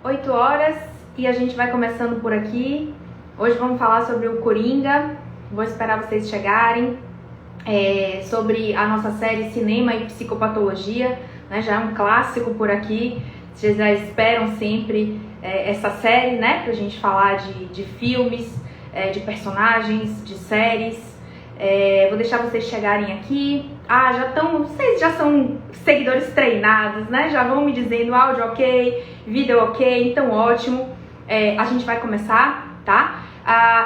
8 horas e a gente vai começando por aqui. Hoje vamos falar sobre o Coringa. Vou esperar vocês chegarem. Sobre a nossa série Cinema e Psicopatologia, né? Já é um clássico por aqui. Vocês já esperam sempre essa série, né? Pra gente falar de filmes, de personagens, de séries. Vou deixar vocês chegarem aqui. Vocês já são seguidores treinados, né? Já vão me dizendo áudio ok, vídeo ok, então ótimo. A gente vai começar, tá?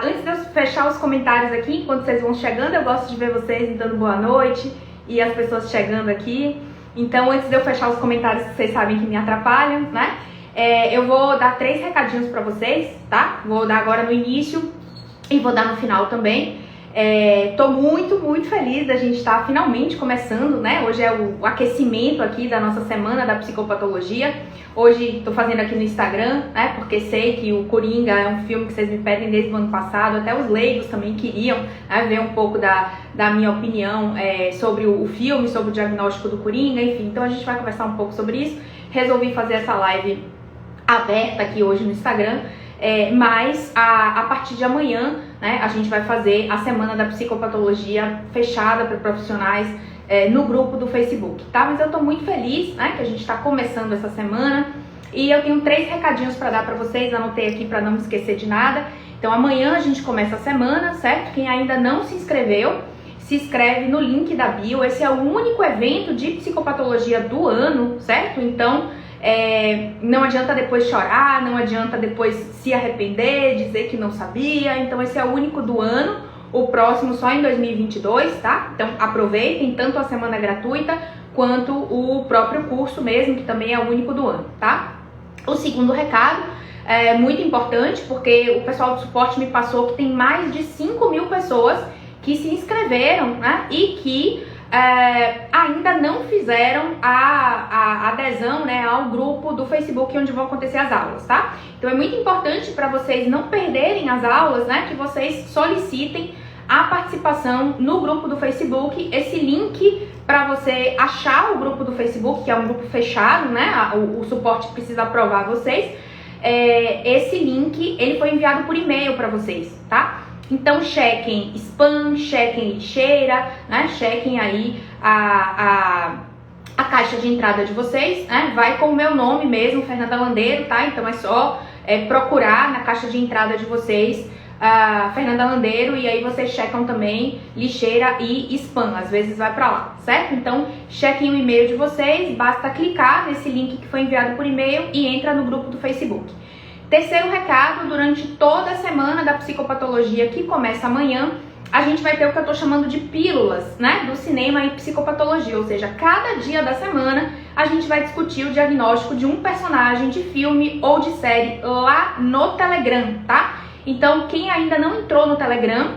Antes de eu fechar os comentários aqui, enquanto vocês vão chegando, eu gosto de ver vocês dando boa noite e as pessoas chegando aqui. Então, antes de eu fechar os comentários que vocês sabem que me atrapalham, né? Eu vou dar 3 recadinhos pra vocês, tá? Vou dar agora no início e vou dar no final também. Tô muito feliz da gente estar finalmente começando, né? Hoje é o aquecimento aqui da nossa semana da psicopatologia. Hoje tô fazendo aqui no Instagram, né? Porque sei que o Coringa é um filme que vocês me pedem desde o ano passado. Até os leigos também queriam, né, ver um pouco da minha opinião sobre o filme, sobre o diagnóstico do Coringa, enfim. Então a gente vai conversar um pouco sobre isso. Resolvi fazer essa live aberta aqui hoje no Instagram. Mas a partir de amanhã, né, a gente vai fazer a semana da psicopatologia fechada para profissionais no grupo do Facebook, tá? Mas eu tô muito feliz, né, que a gente está começando essa semana e eu tenho 3 recadinhos para dar para vocês, anotei aqui para não me esquecer de nada. Então amanhã a gente começa a semana, certo? Quem ainda não se inscreveu, se inscreve no link da bio. Esse é o único evento de psicopatologia do ano, certo? Então não adianta depois chorar, não adianta depois se arrepender, dizer que não sabia. Então esse é o único do ano, o próximo só em 2022, tá? Então aproveitem tanto a semana gratuita quanto o próprio curso mesmo, que também é o único do ano, tá? O segundo recado é muito importante, porque o pessoal do suporte me passou que tem mais de 5.000 pessoas que se inscreveram, né? E que ainda não fizeram a adesão, né, ao grupo do Facebook onde vão acontecer as aulas, tá? Então é muito importante para vocês não perderem as aulas, né, que vocês solicitem a participação no grupo do Facebook. Esse link para você achar o grupo do Facebook, que é um grupo fechado, né, o suporte precisa aprovar vocês. Esse link, ele foi enviado por e-mail para vocês, tá? Então chequem spam, chequem lixeira, né? Chequem aí a caixa de entrada de vocês, né? Vai com o meu nome mesmo, Fernanda Landeiro, tá? Então é só procurar na caixa de entrada de vocês Fernanda Landeiro, e aí vocês checam também lixeira e spam, às vezes vai pra lá, certo? Então chequem o e-mail de vocês, basta clicar nesse link que foi enviado por e-mail e entra no grupo do Facebook. Terceiro recado, durante toda a semana da psicopatologia, que começa amanhã, a gente vai ter o que eu tô chamando de pílulas, né, do cinema e psicopatologia, ou seja, cada dia da semana a gente vai discutir o diagnóstico de um personagem de filme ou de série lá no Telegram, tá? Então, quem ainda não entrou no Telegram,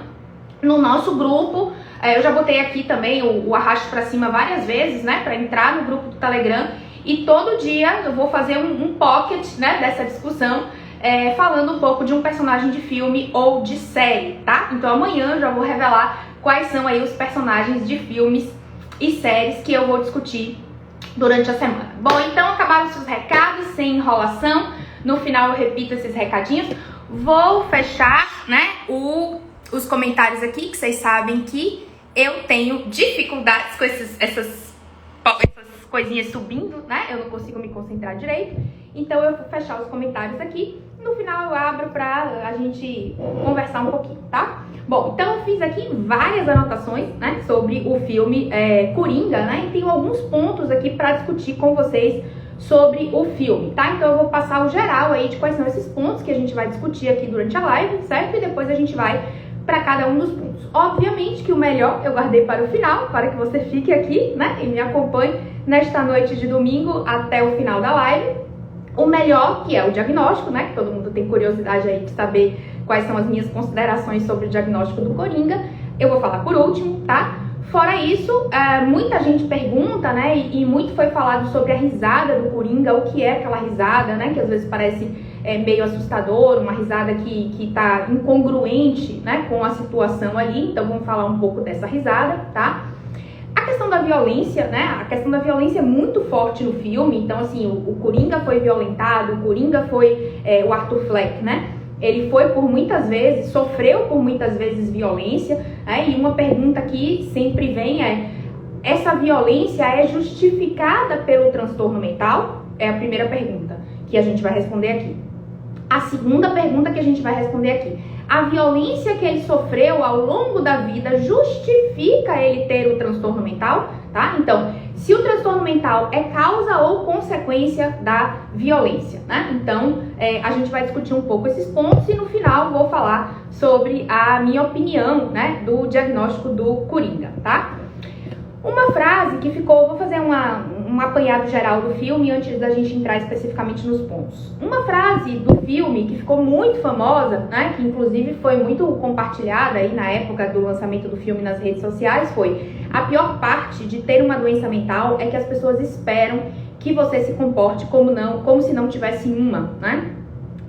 no nosso grupo, eu já botei aqui também o arrasto pra cima várias vezes, né, pra entrar no grupo do Telegram, e todo dia eu vou fazer um pocket, né, dessa discussão, falando um pouco de um personagem de filme ou de série, tá? Então amanhã eu já vou revelar quais são aí os personagens de filmes e séries que eu vou discutir durante a semana. Bom, então acabaram os recados, sem enrolação. No final eu repito esses recadinhos. Vou fechar, né, os comentários aqui, que vocês sabem que eu tenho dificuldades com essas coisinhas subindo, né? Eu não consigo me concentrar direito. Então eu vou fechar os comentários aqui. No final eu abro pra a gente conversar um pouquinho, tá? Bom, então eu fiz aqui várias anotações, né, sobre o filme Coringa, né? E tenho alguns pontos aqui pra discutir com vocês sobre o filme, tá? Então eu vou passar o geral aí de quais são esses pontos que a gente vai discutir aqui durante a live, certo? E depois a gente vai para cada um dos pontos. Obviamente que o melhor eu guardei para o final, para que você fique aqui, né, e me acompanhe nesta noite de domingo até o final da live. O melhor, que é o diagnóstico, né, que todo mundo tem curiosidade aí de saber quais são as minhas considerações sobre o diagnóstico do Coringa, eu vou falar por último, tá? Fora isso, muita gente pergunta, né, e muito foi falado sobre a risada do Coringa, o que é aquela risada, né, que às vezes parece meio assustador, uma risada que tá incongruente, né, com a situação ali. Então vamos falar um pouco dessa risada, tá? A questão da violência, né? A questão da violência é muito forte no filme. Então, assim, o Coringa foi violentado, o Coringa foi o Arthur Fleck, né? Ele foi por muitas vezes, sofreu por muitas vezes violência, né? E uma pergunta que sempre vem é: essa violência é justificada pelo transtorno mental? É a primeira pergunta que a gente vai responder aqui. A segunda pergunta que a gente vai responder aqui: a violência que ele sofreu ao longo da vida justifica ele ter o transtorno mental? Tá? Então, se o transtorno mental é causa ou consequência da violência, né? Então, a gente vai discutir um pouco esses pontos e no final vou falar sobre a minha opinião, né, do diagnóstico do Coringa, tá? Uma frase que ficou, vou fazer um apanhado geral do filme antes da gente entrar especificamente nos pontos. Uma frase do filme que ficou muito famosa, né, que inclusive foi muito compartilhada aí na época do lançamento do filme nas redes sociais, foi: a pior parte de ter uma doença mental é que as pessoas esperam que você se comporte como se não tivesse uma, né?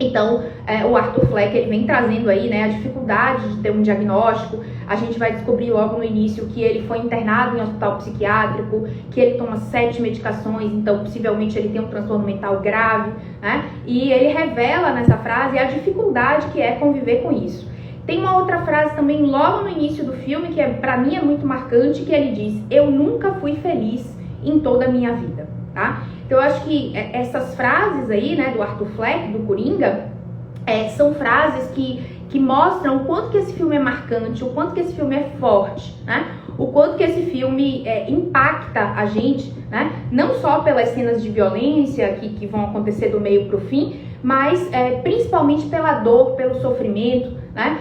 Então, o Arthur Fleck, ele vem trazendo aí, né, a dificuldade de ter um diagnóstico. A gente vai descobrir logo no início que ele foi internado em um hospital psiquiátrico, que ele toma 7 medicações, então possivelmente ele tem um transtorno mental grave, né? E ele revela nessa frase a dificuldade que é conviver com isso. Tem uma outra frase também logo no início do filme que pra mim é muito marcante, que ele diz: eu nunca fui feliz em toda a minha vida, tá? Então eu acho que essas frases aí, né, do Arthur Fleck, do Coringa, são frases que mostram o quanto que esse filme é marcante, o quanto que esse filme é forte, né? O quanto que esse filme impacta a gente, né? Não só pelas cenas de violência que vão acontecer do meio pro fim, mas principalmente pela dor, pelo sofrimento, né?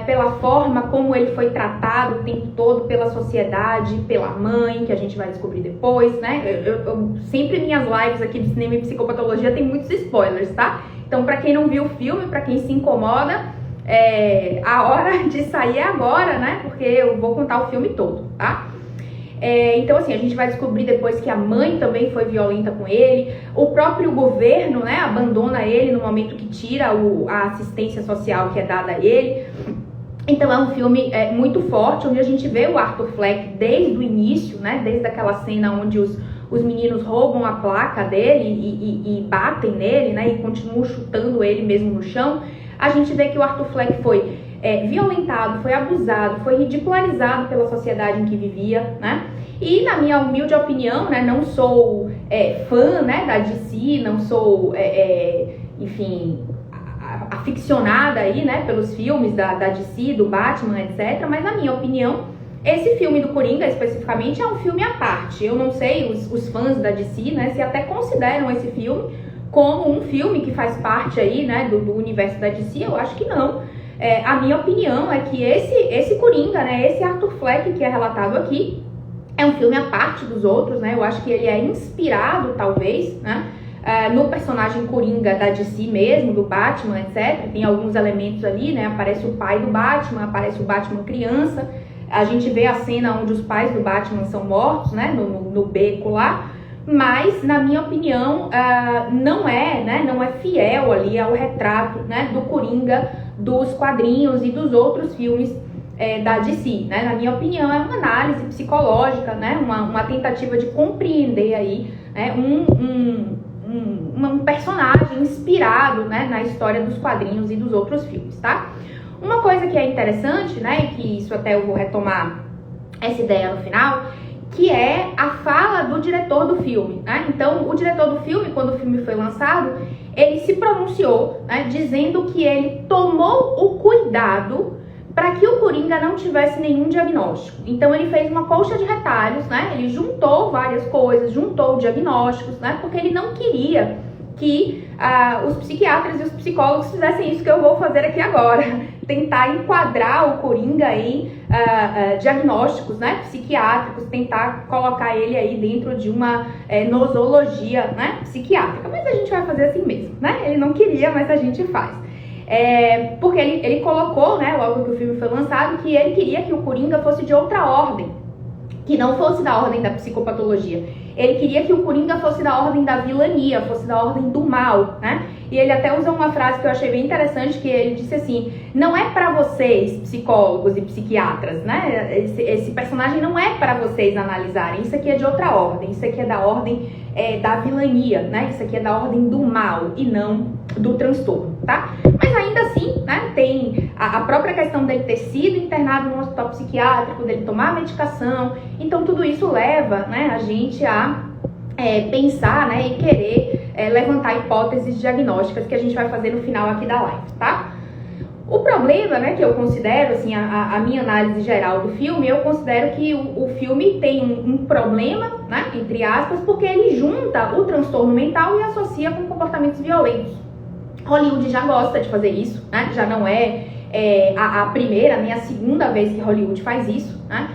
Pela forma como ele foi tratado o tempo todo pela sociedade, pela mãe, que a gente vai descobrir depois, né? Eu sempre minhas lives aqui de cinema e psicopatologia tem muitos spoilers, tá? Então, pra quem não viu o filme, pra quem se incomoda, a hora de sair é agora, né? Porque eu vou contar o filme todo, tá? Então, assim, a gente vai descobrir depois que a mãe também foi violenta com ele. O próprio governo, né, abandona ele no momento que tira a assistência social que é dada a ele. Então é um filme muito forte, onde a gente vê o Arthur Fleck desde o início, né, desde aquela cena onde os meninos roubam a placa dele e batem nele, né, e continuam chutando ele mesmo no chão. A gente vê que o Arthur Fleck foi violentado, foi abusado, foi ridicularizado pela sociedade em que vivia, né? E na minha humilde opinião, né, não sou fã, né, da DC, não sou, enfim, aficionada aí, né, pelos filmes da DC, do Batman, etc. Mas na minha opinião, esse filme do Coringa especificamente é um filme à parte. Eu não sei os fãs da DC, né, se até consideram esse filme como um filme que faz parte aí, né, do universo da DC. Eu acho que não. A minha opinião é que esse Coringa, né, esse Arthur Fleck que é relatado aqui, é um filme à parte dos outros, né? Eu acho que ele é inspirado, talvez, né, no personagem Coringa da DC mesmo, do Batman, etc. Tem alguns elementos ali, né? Aparece o pai do Batman, aparece o Batman criança. A gente vê a cena onde os pais do Batman são mortos, né, no beco lá. Mas, na minha opinião, não é fiel ali ao retrato, né, do Coringa dos quadrinhos e dos outros filmes da DC, né? Na minha opinião, é uma análise psicológica, né, uma tentativa de compreender aí, né, um personagem inspirado, né, na história dos quadrinhos e dos outros filmes, tá? Uma coisa que é interessante, né, e que isso até eu vou retomar essa ideia no final, que é a fala do diretor do filme, né? Então, o diretor do filme, quando o filme foi lançado, ele se pronunciou, né, dizendo que ele tomou o cuidado para que o Coringa não tivesse nenhum diagnóstico. Então, ele fez uma colcha de retalhos, né? Ele juntou várias coisas, juntou diagnósticos, né? Porque ele não queria que os psiquiatras e os psicólogos fizessem isso que eu vou fazer aqui agora. Tentar enquadrar o Coringa em diagnósticos, né, psiquiátricos, tentar colocar ele aí dentro de uma nosologia, né, psiquiátrica. Mas a gente vai fazer assim mesmo, né? Ele não queria, mas a gente faz. Porque ele colocou, né, logo que o filme foi lançado, que ele queria que o Coringa fosse de outra ordem, que não fosse da ordem da psicopatologia. ele queria que o Coringa fosse da ordem da vilania, fosse da ordem do mal, né? E ele até usou uma frase que eu achei bem interessante, que ele disse assim: não é para vocês, psicólogos e psiquiatras, né? Esse personagem não é para vocês analisarem, isso aqui é de outra ordem, isso aqui é da ordem da vilania, né? Isso aqui é da ordem do mal e não do transtorno, tá? Mas ainda assim, né, tem a própria questão dele ter sido internado num hospital psiquiátrico, dele tomar medicação, então tudo isso leva, né, a gente a pensar, né, e querer levantar hipóteses diagnósticas que a gente vai fazer no final aqui da live, tá? O problema, né, que eu considero, assim, a minha análise geral do filme, eu considero que o filme tem um problema, né, entre aspas, porque ele junta o transtorno mental e associa com comportamentos violentos. Hollywood já gosta de fazer isso, né, já não é a primeira nem a segunda vez que Hollywood faz isso, né,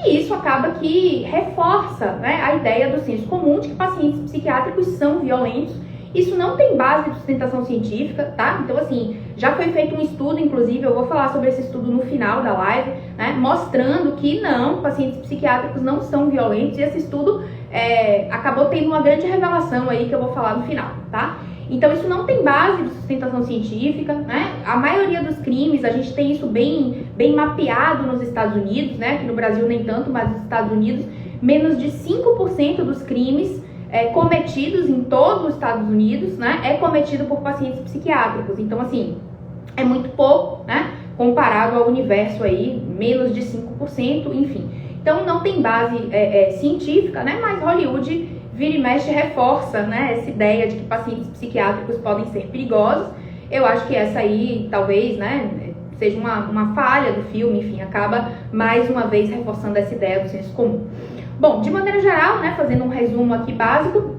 e isso acaba que reforça, né, a ideia do senso comum de que pacientes psiquiátricos são violentos. Isso não tem base de sustentação científica, tá? Então, assim, já foi feito um estudo, inclusive, eu vou falar sobre esse estudo no final da live, né? Mostrando que não, pacientes psiquiátricos não são violentos. E esse estudo acabou tendo uma grande revelação aí que eu vou falar no final, tá? Então, isso não tem base de sustentação científica, né? A maioria dos crimes, a gente tem isso bem mapeado nos Estados Unidos, né? Aqui no Brasil nem tanto, mas nos Estados Unidos, menos de 5% dos crimes cometidos em todos os Estados Unidos, né, é cometido por pacientes psiquiátricos. Então, assim, é muito pouco, né, comparado ao universo aí, menos de 5%, enfim. Então, não tem base científica, né, mas Hollywood vira e mexe reforça, né, essa ideia de que pacientes psiquiátricos podem ser perigosos. Eu acho que essa aí, talvez, né, seja uma falha do filme, enfim, acaba mais uma vez reforçando essa ideia do senso comum. Bom, de maneira geral, né, fazendo um resumo aqui básico,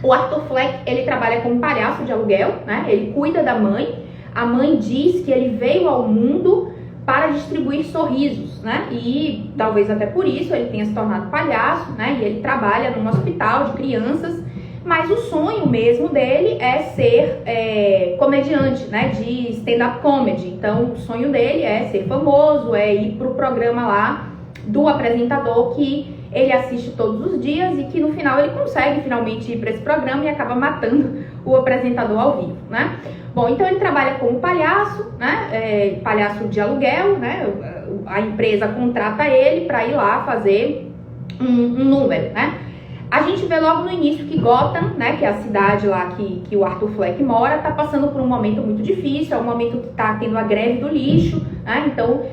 o Arthur Fleck, ele trabalha como palhaço de aluguel, né, ele cuida da mãe, a mãe diz que ele veio ao mundo para distribuir sorrisos, né, e talvez até por isso ele tenha se tornado palhaço, né, e ele trabalha num hospital de crianças, mas o sonho mesmo dele é ser comediante, né, de stand-up comedy. Então, o sonho dele é ser famoso, é ir pro programa lá do apresentador que ele assiste todos os dias e que no final ele consegue finalmente ir para esse programa e acaba matando o apresentador ao vivo, né? Bom, então ele trabalha como palhaço, né? Palhaço de aluguel, né? A empresa contrata ele para ir lá fazer um número, né? A gente vê logo no início que Gotham, né, que é a cidade lá que o Arthur Fleck mora, tá passando por um momento muito difícil, é um momento que tá tendo a greve do lixo, né, então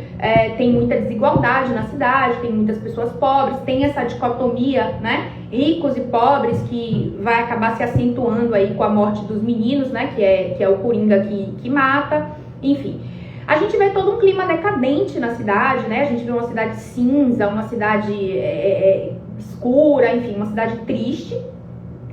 tem muita desigualdade na cidade, tem muitas pessoas pobres, tem essa dicotomia, né, ricos e pobres, que vai acabar se acentuando aí com a morte dos meninos, né, que é o Coringa que mata, enfim. A gente vê todo um clima decadente na cidade, né, a gente vê uma cidade cinza, uma cidade escura, enfim, uma cidade triste.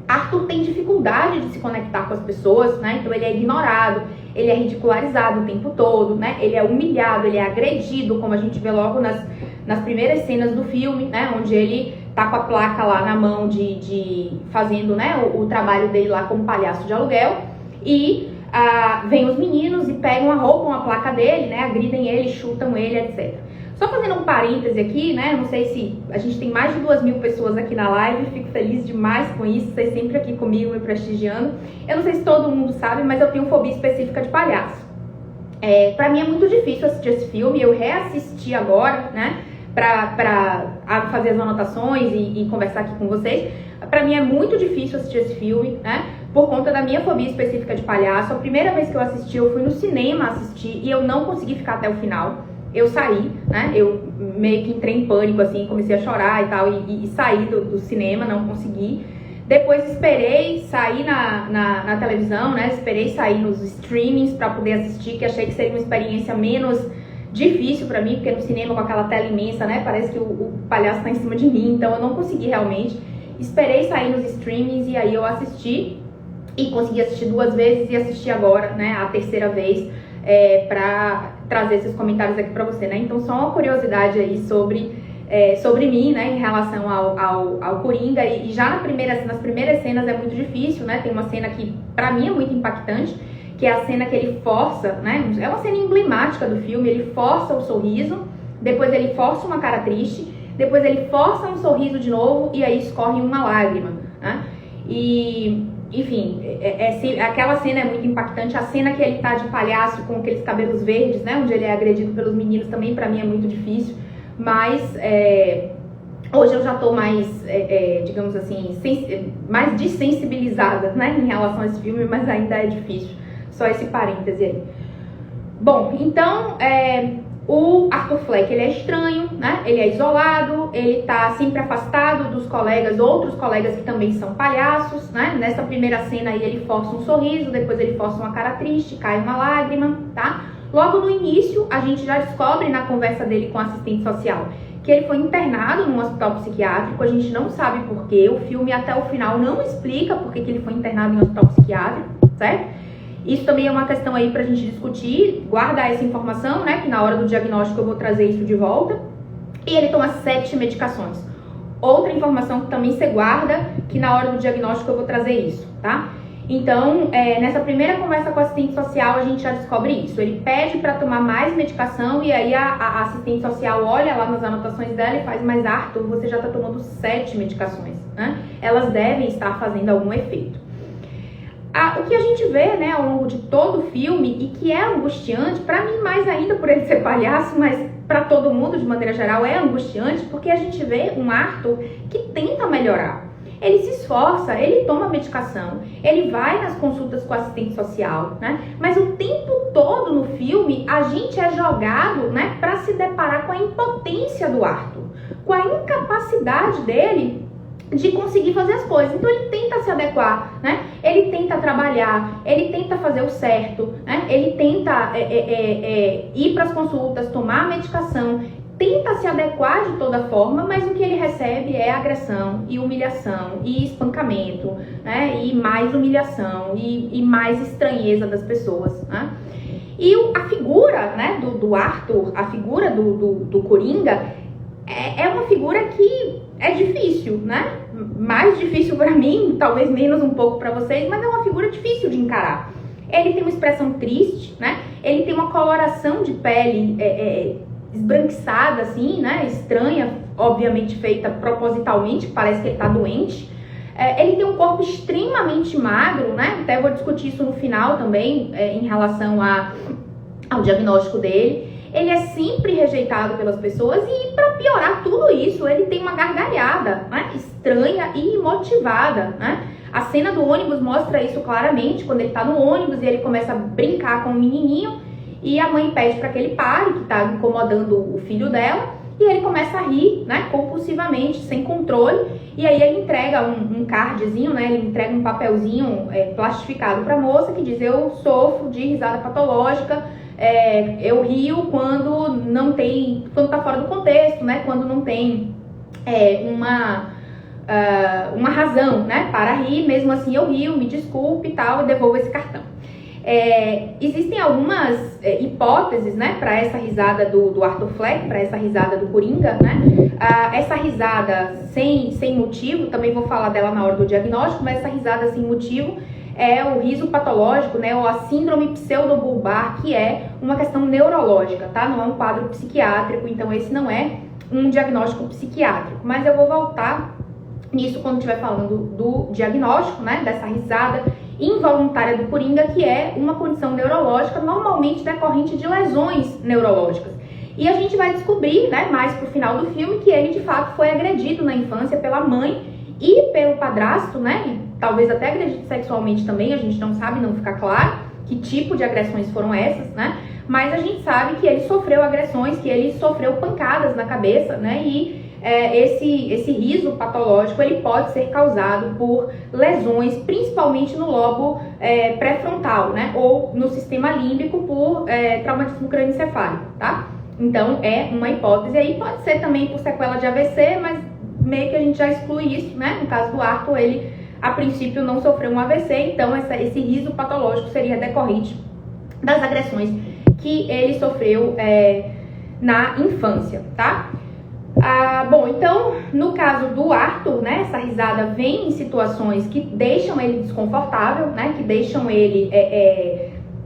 Arthur tem dificuldade de se conectar com as pessoas, né? Então ele é ignorado, ele é ridicularizado o tempo todo, né? Ele é humilhado, ele é agredido, como a gente vê logo nas primeiras cenas do filme, né? Onde ele tá com a placa lá na mão fazendo, né, o trabalho dele lá como palhaço de aluguel. E vem os meninos e pegam, roubam a placa dele, né? Agridem ele, chutam ele, etc. Só fazendo um parêntese aqui, né, não sei se a gente tem mais de 2.000 pessoas aqui na live, fico feliz demais com isso, vocês sempre aqui comigo me prestigiando. Eu não sei se todo mundo sabe, mas eu tenho fobia específica de palhaço. Pra mim é muito difícil assistir esse filme, eu reassisti agora, né, pra fazer as anotações e conversar aqui com vocês. Pra mim é muito difícil assistir esse filme, né, por conta da minha fobia específica de palhaço. A primeira vez que eu assisti, eu fui no cinema assistir e eu não consegui ficar até o final. Eu saí, né, eu meio que entrei em pânico, assim, comecei a chorar e tal, e saí do cinema, não consegui. Depois esperei sair na televisão, né, esperei sair nos streamings pra poder assistir, que achei que seria uma experiência menos difícil pra mim, porque no cinema com aquela tela imensa, né, parece que o palhaço tá em cima de mim, então eu não consegui realmente. Esperei sair nos streamings e aí eu assisti, e consegui assistir 2 vezes e assisti agora, né, a terceira vez, pra trazer esses comentários aqui pra você, né? Então, só uma curiosidade aí sobre mim, né, em relação ao Coringa. E já nas primeiras cenas é muito difícil, né? Tem uma cena que, pra mim, é muito impactante, que é a cena que ele força, né? É uma cena emblemática do filme, ele força o sorriso, depois ele força uma cara triste, depois ele força um sorriso de novo e aí escorre uma lágrima. E, enfim, aquela cena é muito impactante. A cena que ele tá de palhaço com aqueles cabelos verdes, né, onde ele é agredido pelos meninos, também pra mim é muito difícil. Mas hoje eu já tô mais, digamos assim, mais desensibilizada, né, em relação a esse filme, mas ainda é difícil. Só esse parêntese aí. Bom, então, o Arthur Fleck, ele é estranho, né? Ele é isolado, ele tá sempre afastado dos colegas, outros colegas que também são palhaços, né? Nessa primeira cena aí ele força um sorriso, depois ele força uma cara triste, cai uma lágrima, tá? Logo no início, a gente já descobre na conversa dele com o assistente social que ele foi internado num hospital psiquiátrico. A gente não sabe por quê, o filme até o final não explica por que ele foi internado em um hospital psiquiátrico, certo? Isso também é uma questão aí pra gente discutir, guardar essa informação, né? Que na hora do diagnóstico eu vou trazer isso de volta. E ele toma 7 medicações. Outra informação que também você guarda, que na hora do diagnóstico eu vou trazer isso, tá? Então, nessa primeira conversa com o assistente social, a gente já descobre isso. Ele pede para tomar mais medicação e aí a assistente social olha lá nas anotações dela e faz: mas Arthur, você já tá tomando 7 medicações, né? Elas devem estar fazendo algum efeito. O que a gente vê, né, ao longo de todo o filme, e que é angustiante, pra mim mais ainda por ele ser palhaço, mas pra todo mundo de maneira geral é angustiante, porque a gente vê um Arthur que tenta melhorar. Ele se esforça, ele toma medicação, ele vai nas consultas com o assistente social, né? Mas o tempo todo no filme a gente é jogado, né, pra se deparar com a impotência do Arthur, com a incapacidade dele de conseguir fazer as coisas. Então ele tenta se adequar, né? Ele tenta trabalhar, ele tenta fazer o certo, né? Ele tenta ir para as consultas, tomar a medicação, tenta se adequar de toda forma, mas o que ele recebe é agressão e humilhação e espancamento, né? E mais humilhação e mais estranheza das pessoas, né? E a figura, né, do Arthur, a figura do Coringa, é uma figura que é difícil, né? Mais difícil pra mim, talvez menos um pouco pra vocês, mas é uma figura difícil de encarar. Ele tem uma expressão triste, né? Ele tem uma coloração de pele esbranquiçada, assim, né? Estranha, obviamente feita propositalmente, parece que ele tá doente. Ele tem um corpo extremamente magro, né? Até vou discutir isso no final também, em relação ao diagnóstico dele. Ele é sempre rejeitado pelas pessoas e, para piorar tudo isso, ele tem uma gargalhada, né, estranha e imotivada, né? A cena do ônibus mostra isso claramente, quando ele tá no ônibus e ele começa a brincar com o menininho e a mãe pede para que ele pare, que tá incomodando o filho dela, e ele começa a rir, né, compulsivamente, sem controle, e aí ele entrega um cardzinho, né, ele entrega um papelzinho plastificado para a moça que diz: eu sofro de risada patológica, eu rio quando não tem, quando tá fora do contexto, né? Quando não tem uma razão, né, para rir, mesmo assim eu rio, me desculpe e tal, e devolvo esse cartão. Existem algumas hipóteses, né, para essa risada do Arthur Fleck, para essa risada do Coringa, né? Essa risada sem motivo, também vou falar dela na hora do diagnóstico, mas essa risada sem motivo é o riso patológico, né, ou a síndrome pseudobulbar, que é uma questão neurológica, tá? Não é um quadro psiquiátrico, então esse não é um diagnóstico psiquiátrico. Mas eu vou voltar nisso quando estiver falando do diagnóstico, né, dessa risada involuntária do Coringa, que é uma condição neurológica normalmente decorrente de lesões neurológicas. E a gente vai descobrir, né, mais pro final do filme, que ele de fato foi agredido na infância pela mãe e pelo padrasto, né, e talvez até agredido sexualmente também, a gente não sabe, não fica claro que tipo de agressões foram essas, né, mas a gente sabe que ele sofreu agressões, que ele sofreu pancadas na cabeça, né, e esse riso patológico, ele pode ser causado por lesões, principalmente no lobo pré-frontal, né, ou no sistema límbico por traumatismo crânioencefálico, tá? Então é uma hipótese aí, pode ser também por sequela de AVC, mas meio que a gente já exclui isso, né? No caso do Arthur, ele a princípio não sofreu um AVC, então esse riso patológico seria decorrente das agressões que ele sofreu na infância, tá? Bom, então, no caso do Arthur, né, essa risada vem em situações que deixam ele desconfortável, né, que deixam ele,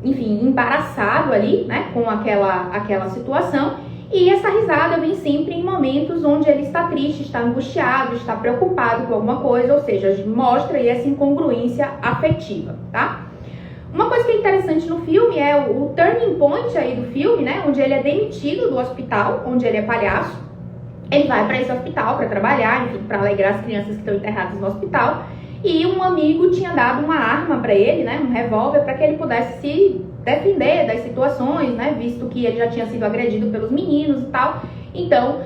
enfim, embaraçado ali, né, com aquela situação. E essa risada vem sempre em momentos onde ele está triste, está angustiado, está preocupado com alguma coisa, ou seja, mostra aí essa incongruência afetiva, tá? Uma coisa que é interessante no filme é o turning point aí do filme, né? Onde ele é demitido do hospital, onde ele é palhaço. Ele vai para esse hospital para trabalhar, enfim, para alegrar as crianças que estão internadas no hospital. E um amigo tinha dado uma arma para ele, né? Um revólver, para que ele pudesse se defender das situações, né? Visto que ele já tinha sido agredido pelos meninos e tal. Então,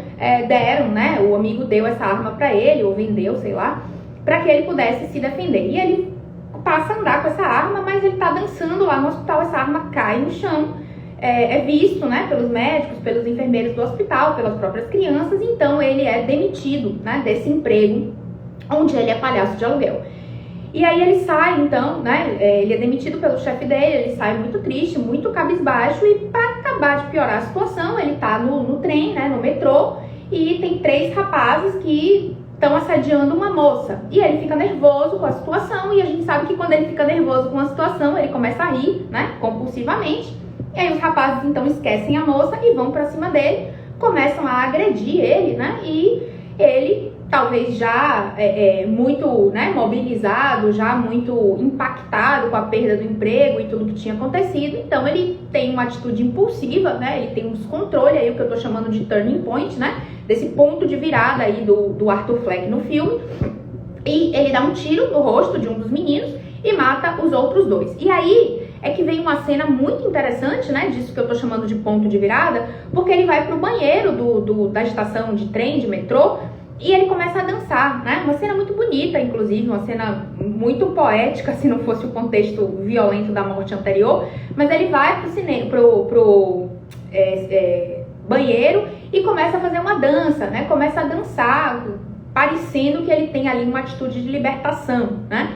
deram, né? O amigo deu essa arma para ele, ou vendeu, sei lá, para que ele pudesse se defender. E ele passa a andar com essa arma, mas ele tá dançando lá no hospital, essa arma cai no chão, é visto, né, pelos médicos, pelos enfermeiros do hospital, pelas próprias crianças, então ele é demitido, né, desse emprego onde ele é palhaço de aluguel. E aí ele sai, então, né, ele é demitido pelo chefe dele, ele sai muito triste, muito cabisbaixo, e para acabar de piorar a situação, ele tá no trem, né, no metrô, e tem 3 rapazes que estão assediando uma moça. E ele fica nervoso com a situação, e a gente sabe que quando ele fica nervoso com a situação, ele começa a rir, né, compulsivamente. E aí os rapazes então esquecem a moça e vão pra cima dele, começam a agredir ele, né, e ele, talvez já muito, né, mobilizado, já muito impactado com a perda do emprego e tudo que tinha acontecido, então ele tem uma atitude impulsiva, né, ele tem um descontrole aí, o que eu tô chamando de turning point, né, desse ponto de virada aí do Arthur Fleck no filme, e ele dá um tiro no rosto de um dos meninos e mata os outros 2. E aí é que vem uma cena muito interessante, né, disso que eu tô chamando de ponto de virada, porque ele vai pro banheiro da estação de trem, de metrô, e ele começa a dançar, né, uma cena muito bonita, inclusive, uma cena muito poética, se não fosse o contexto violento da morte anterior, mas ele vai pro banheiro e começa a fazer uma dança, né, começa a dançar, parecendo que ele tem ali uma atitude de libertação, né.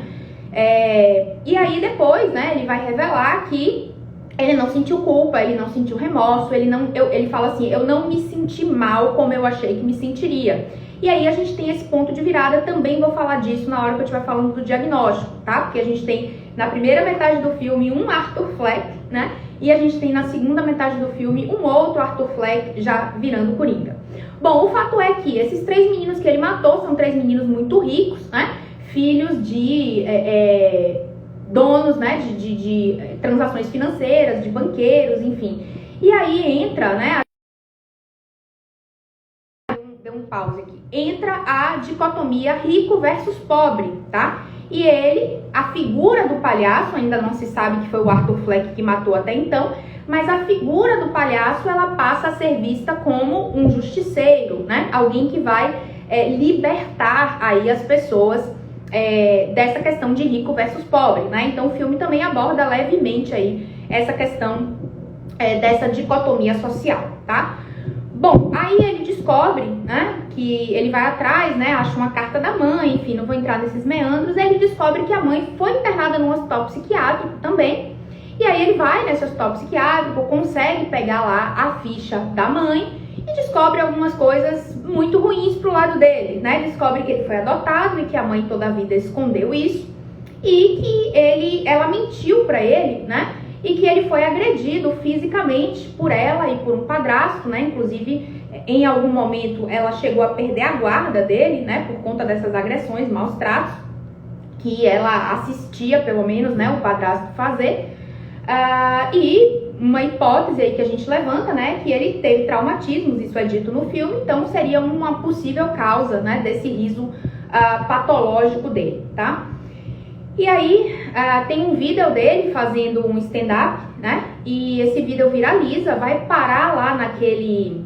E aí depois, né, ele vai revelar que ele não sentiu culpa, ele não sentiu remorso, ele fala assim, eu não me senti mal como eu achei que me sentiria. E aí a gente tem esse ponto de virada, também vou falar disso na hora que eu estiver falando do diagnóstico, tá? Porque a gente tem na primeira metade do filme um Arthur Fleck, né? E a gente tem na segunda metade do filme um outro Arthur Fleck já virando Coringa. Bom, o fato é que esses 3 meninos que ele matou são 3 meninos muito ricos, né? Filhos de donos, né, de transações financeiras, de banqueiros, enfim. E aí entra, né, deu um pause aqui, entra a dicotomia rico versus pobre, tá? E ele, a figura do palhaço, ainda não se sabe que foi o Arthur Fleck que matou até então, mas a figura do palhaço, ela passa a ser vista como um justiceiro, né? Alguém que vai libertar aí as pessoas dessa questão de rico versus pobre, né? Então o filme também aborda levemente aí essa questão dessa dicotomia social, tá? Bom, aí ele descobre, né, que ele vai atrás, né, acha uma carta da mãe, enfim, não vou entrar nesses meandros, ele descobre que a mãe foi internada num hospital psiquiátrico também, e aí ele vai nesse hospital psiquiátrico, consegue pegar lá a ficha da mãe e descobre algumas coisas muito ruins pro lado dele, né, descobre que ele foi adotado e que a mãe toda a vida escondeu isso, e que ela mentiu pra ele, né, e que ele foi agredido fisicamente por ela e por um padrasto, né? Inclusive, em algum momento, ela chegou a perder a guarda dele, né? Por conta dessas agressões, maus tratos, que ela assistia, pelo menos, né? O padrasto fazer. E uma hipótese aí que a gente levanta, né? Que ele teve traumatismos, isso é dito no filme, então seria uma possível causa, né? Desse riso patológico dele, tá? E aí, tem um vídeo dele fazendo um stand-up, né? E esse vídeo viraliza, vai parar lá naquele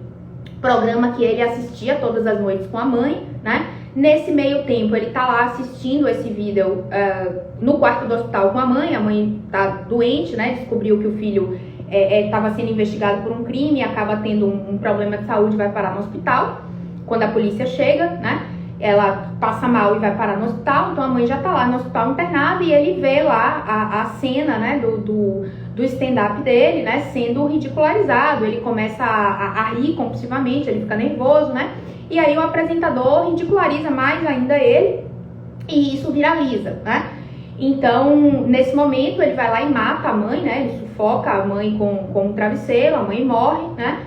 programa que ele assistia todas as noites com a mãe, né? Nesse meio tempo, ele tá lá assistindo esse vídeo no quarto do hospital com a mãe tá doente, né? Descobriu que o filho estava sendo investigado por um crime, acaba tendo um problema de saúde, vai parar no hospital. Quando a polícia chega, né? Ela passa mal e vai parar no hospital, então a mãe já tá lá no hospital internada e ele vê lá a cena, né, do stand-up dele, né, sendo ridicularizado. Ele começa a rir compulsivamente, ele fica nervoso, né, e aí o apresentador ridiculariza mais ainda ele e isso viraliza, né. Então, nesse momento, ele vai lá e mata a mãe, né, ele sufoca a mãe com um travesseiro, a mãe morre, né,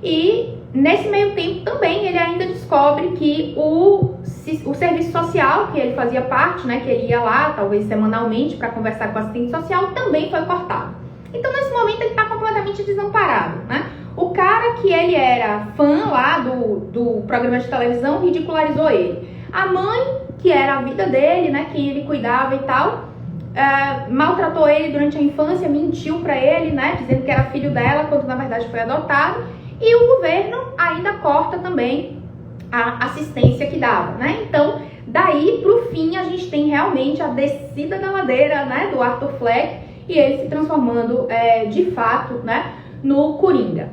e nesse meio tempo também ele ainda descobre que o serviço social, que ele fazia parte, né, que ele ia lá, talvez semanalmente, para conversar com o assistente social, também foi cortado. Então, nesse momento, ele está completamente desamparado, né? O cara que ele era fã lá do programa de televisão ridicularizou ele. A mãe, que era a vida dele, né, que ele cuidava e tal, maltratou ele durante a infância, mentiu para ele, né, dizendo que era filho dela, quando na verdade foi adotado. E o governo ainda corta também a assistência que dava, né? Então, daí pro fim, a gente tem realmente a descida da ladeira, né, do Arthur Fleck, e ele se transformando de fato, né, no Coringa.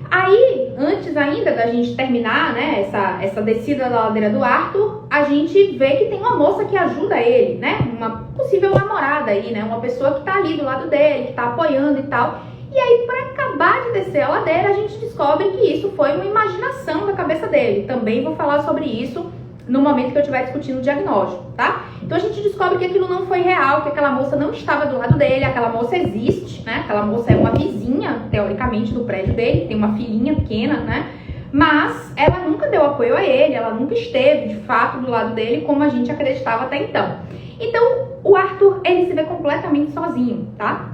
Aí, antes ainda da gente terminar, né, essa descida da ladeira do Arthur, a gente vê que tem uma moça que ajuda ele, né, uma possível namorada aí, né, uma pessoa que tá ali do lado dele, que tá apoiando e tal. E aí, para acabar de descer a ladeira, a gente descobre que isso foi uma imaginação da cabeça dele. Também vou falar sobre isso no momento que eu estiver discutindo o diagnóstico, tá? Então a gente descobre que aquilo não foi real, que aquela moça não estava do lado dele, aquela moça existe, né? Aquela moça é uma vizinha, teoricamente, do prédio dele, tem uma filhinha pequena, né? Mas ela nunca deu apoio a ele, ela nunca esteve, de fato, do lado dele, como a gente acreditava até então. Então, o Arthur, ele se vê completamente sozinho, tá?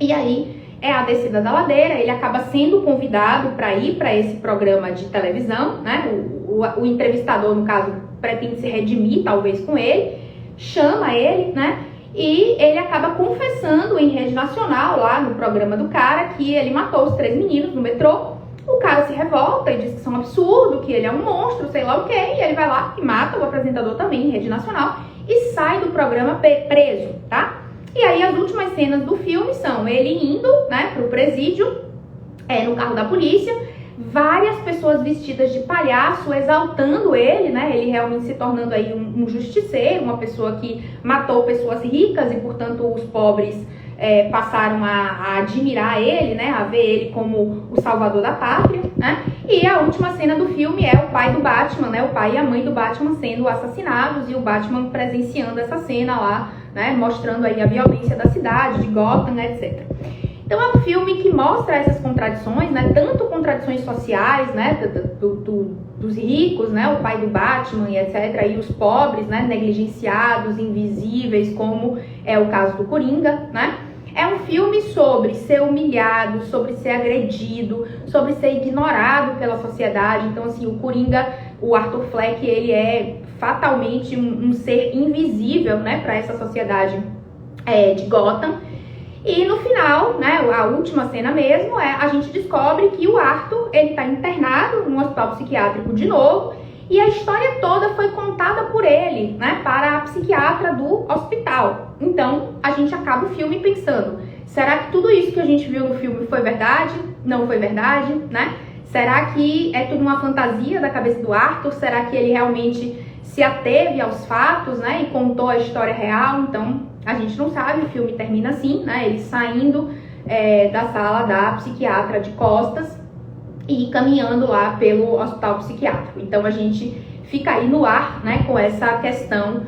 E aí, é a descida da ladeira, ele acaba sendo convidado para ir para esse programa de televisão, né? O entrevistador, no caso, pretende se redimir, talvez, com ele, chama ele, né? E ele acaba confessando em rede nacional, lá no programa do cara, que ele matou os 3 meninos no metrô. O cara se revolta e diz que isso é um absurdo, que ele é um monstro, sei lá o quê, e ele vai lá e mata o apresentador também em rede nacional e sai do programa preso, tá? E aí as últimas cenas do filme são ele indo, né, pro presídio, no carro da polícia, várias pessoas vestidas de palhaço exaltando ele, né, ele realmente se tornando aí um justiceiro, uma pessoa que matou pessoas ricas e, portanto, os pobres passaram a admirar ele, né, a ver ele como o salvador da pátria, né. E a última cena do filme é o pai do Batman, né, o pai e a mãe do Batman sendo assassinados e o Batman presenciando essa cena lá, né, mostrando aí a violência da cidade, de Gotham, etc. Então é um filme que mostra essas contradições, né, tanto contradições sociais, né, dos ricos, né, o pai do Batman e etc, e os pobres, né, negligenciados, invisíveis, como é o caso do Coringa, né. É um filme sobre ser humilhado, sobre ser agredido, sobre ser ignorado pela sociedade. Então, assim, o Coringa, o Arthur Fleck, ele é fatalmente um ser invisível, né, para essa sociedade de Gotham. E no final, né, a última cena mesmo, a gente descobre que o Arthur, ele tá internado num hospital psiquiátrico de novo, e a história toda foi contada por ele, né, para a psiquiatra do hospital. Então, a gente acaba o filme pensando, será que tudo isso que a gente viu no filme foi verdade? Não foi verdade, né? Será que é tudo uma fantasia da cabeça do Arthur? Será que ele realmente se ateve aos fatos, né, e contou a história real? Então, a gente não sabe, o filme termina assim, né, ele saindo da sala da psiquiatra de costas e caminhando lá pelo hospital psiquiátrico. Então, a gente fica aí no ar, né, com essa questão,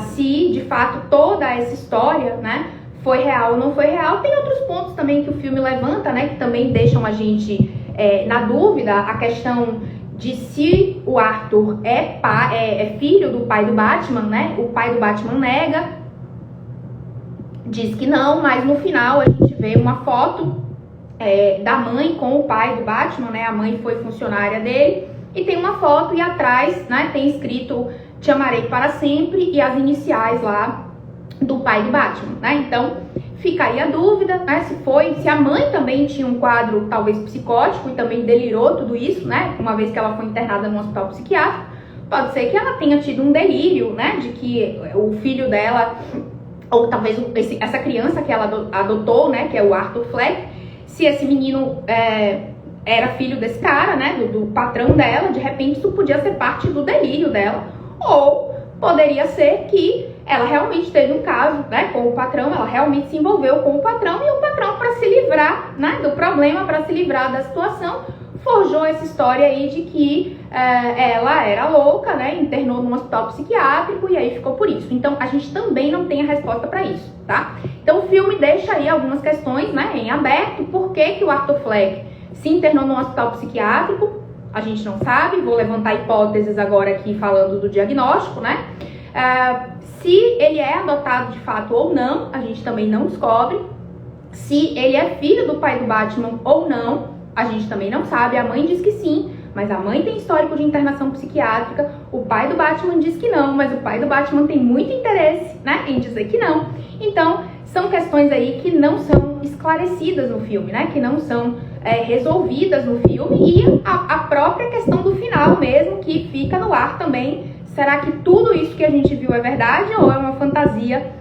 se de fato toda essa história, né, foi real ou não foi real. Tem outros pontos também que o filme levanta, né, que também deixam a gente na dúvida, a questão de se o Arthur é filho do pai do Batman, né? O pai do Batman nega, diz que não, mas no final a gente vê uma foto da mãe com o pai do Batman, né? A mãe foi funcionária dele, e tem uma foto e atrás, né, tem escrito "Te amarei para sempre" e as iniciais lá do pai do Batman, né? Então fica aí a dúvida, né, se a mãe também tinha um quadro talvez psicótico e também delirou tudo isso, né, uma vez que ela foi internada no hospital psiquiátrico. Pode ser que ela tenha tido um delírio, né, de que o filho dela, ou talvez essa criança que ela adotou, né, que é o Arthur Fleck, se esse menino era filho desse cara, né, do patrão dela, de repente isso podia ser parte do delírio dela. Ou poderia ser que ela realmente teve um caso, né, com o patrão, ela realmente se envolveu com o patrão, e o patrão, para se livrar, né, do problema, para se livrar da situação, forjou essa história aí de que ela era louca, né, internou num hospital psiquiátrico e aí ficou por isso. Então, a gente também não tem a resposta para isso, tá? Então, o filme deixa aí algumas questões, né, em aberto. Por que que o Arthur Fleck se internou num hospital psiquiátrico? a gente não sabe. Vou levantar hipóteses agora aqui falando do diagnóstico, né? Se ele é adotado de fato ou não, a gente também não descobre. Se ele é filho do pai do Batman ou não, a gente também não sabe. A mãe diz que sim, mas a mãe tem histórico de internação psiquiátrica. O pai do Batman diz que não, mas o pai do Batman tem muito interesse, né, em dizer que não. Então, são questões aí que não são esclarecidas no filme, né, que não são resolvidas no filme. E a própria questão do final mesmo, que fica no ar também. Será que tudo isso que a gente viu é verdade ou é uma fantasia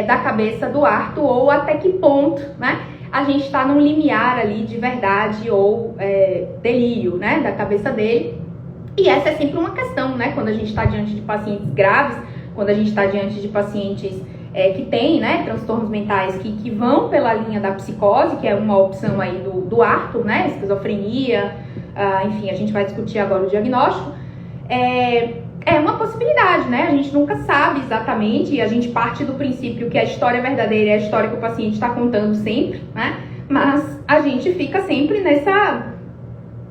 da cabeça do Arthur? Ou até que ponto, né, a gente está num limiar ali de verdade ou delírio, né, da cabeça dele? E essa é sempre uma questão, né, quando a gente está diante de pacientes graves, quando a gente está diante de pacientes que têm, né, transtornos mentais que vão pela linha da psicose, que é uma opção aí do Arthur, né, esquizofrenia, enfim, a gente vai discutir agora o diagnóstico. É uma possibilidade, né? A gente nunca sabe exatamente, e a gente parte do princípio que a história verdadeira é a história que o paciente está contando sempre, né? Mas a gente fica sempre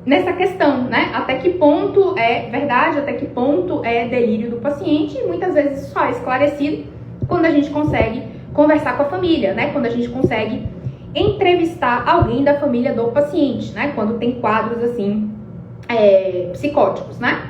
nessa questão, né? Até que ponto é verdade, até que ponto é delírio do paciente, e muitas vezes só é esclarecido quando a gente consegue conversar com a família, né? Quando a gente consegue entrevistar alguém da família do paciente, né? Quando tem quadros assim, psicóticos, né?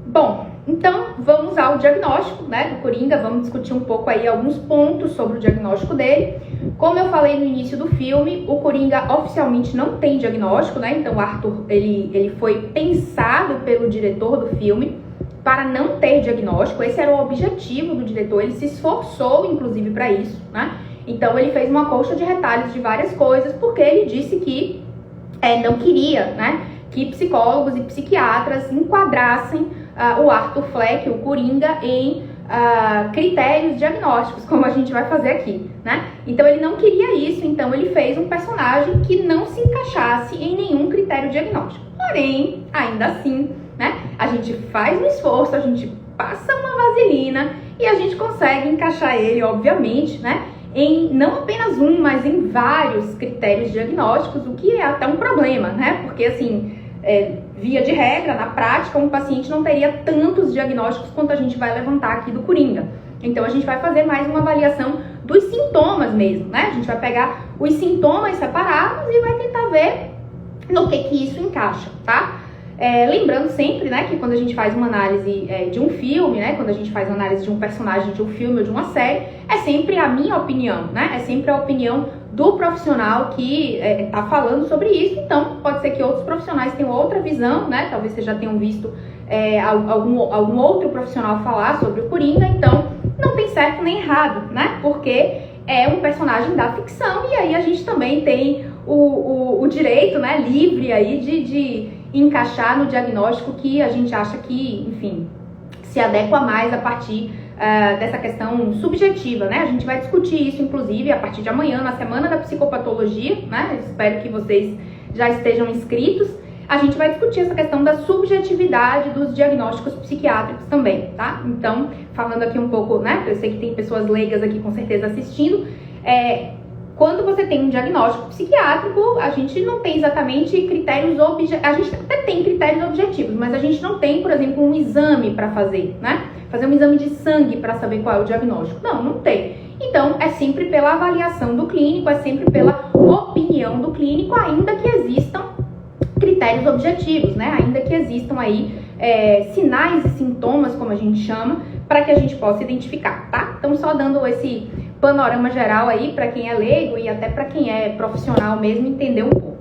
Bom, então vamos ao diagnóstico, né, do Coringa. Vamos discutir um pouco aí alguns pontos sobre o diagnóstico dele. Como eu falei no início do filme, o Coringa oficialmente não tem diagnóstico, né? Então o Arthur, ele foi pensado pelo diretor do filme para não ter diagnóstico. Esse era o objetivo do diretor, ele se esforçou inclusive para isso, né? Então ele fez uma colcha de retalhos de várias coisas, porque ele disse que não queria, né, que psicólogos e psiquiatras enquadrassem o Arthur Fleck, o Coringa, em critérios diagnósticos, como a gente vai fazer aqui, né? Então ele não queria isso, então ele fez um personagem que não se encaixasse em nenhum critério diagnóstico. Porém, ainda assim, né, a gente faz um esforço, a gente passa uma vaselina e a gente consegue encaixar ele, obviamente, né, em não apenas um, mas em vários critérios diagnósticos, o que é até um problema, né? Porque assim, via de regra, na prática, um paciente não teria tantos diagnósticos quanto a gente vai levantar aqui do Coringa. Então a gente vai fazer mais uma avaliação dos sintomas mesmo, né? A gente vai pegar os sintomas separados e vai tentar ver no que isso encaixa, tá? Lembrando sempre, né, que quando a gente faz uma análise de um filme, né, quando a gente faz análise de um personagem de um filme ou de uma série, é sempre a minha opinião, né? É sempre a opinião do profissional que tá falando sobre isso. Então, pode ser que outros profissionais tenham outra visão, né? Talvez vocês já tenham visto algum outro profissional falar sobre o Coringa. Então, não tem certo nem errado, né? Porque é um personagem da ficção e aí a gente também tem o direito, né, livre aí de encaixar no diagnóstico que a gente acha que, enfim, se adequa mais a partir dessa questão subjetiva, né? A gente vai discutir isso, inclusive, a partir de amanhã, na Semana da Psicopatologia, né? Espero que vocês já estejam inscritos. A gente vai discutir essa questão da subjetividade dos diagnósticos psiquiátricos também, tá? Então, falando aqui um pouco, né? Eu sei que tem pessoas leigas aqui com certeza assistindo. Quando você tem um diagnóstico psiquiátrico, a gente não tem exatamente critérios objetivos. A gente até tem critérios objetivos, mas a gente não tem, por exemplo, um exame para fazer, né? Fazer um exame de sangue para saber qual é o diagnóstico. Não tem. Então, é sempre pela avaliação do clínico, é sempre pela opinião do clínico, ainda que existam critérios objetivos, né? Ainda que existam aí sinais e sintomas, como a gente chama, para que a gente possa identificar, tá? Então, só dando esse panorama geral aí para quem é leigo e até para quem é profissional mesmo entender um pouco.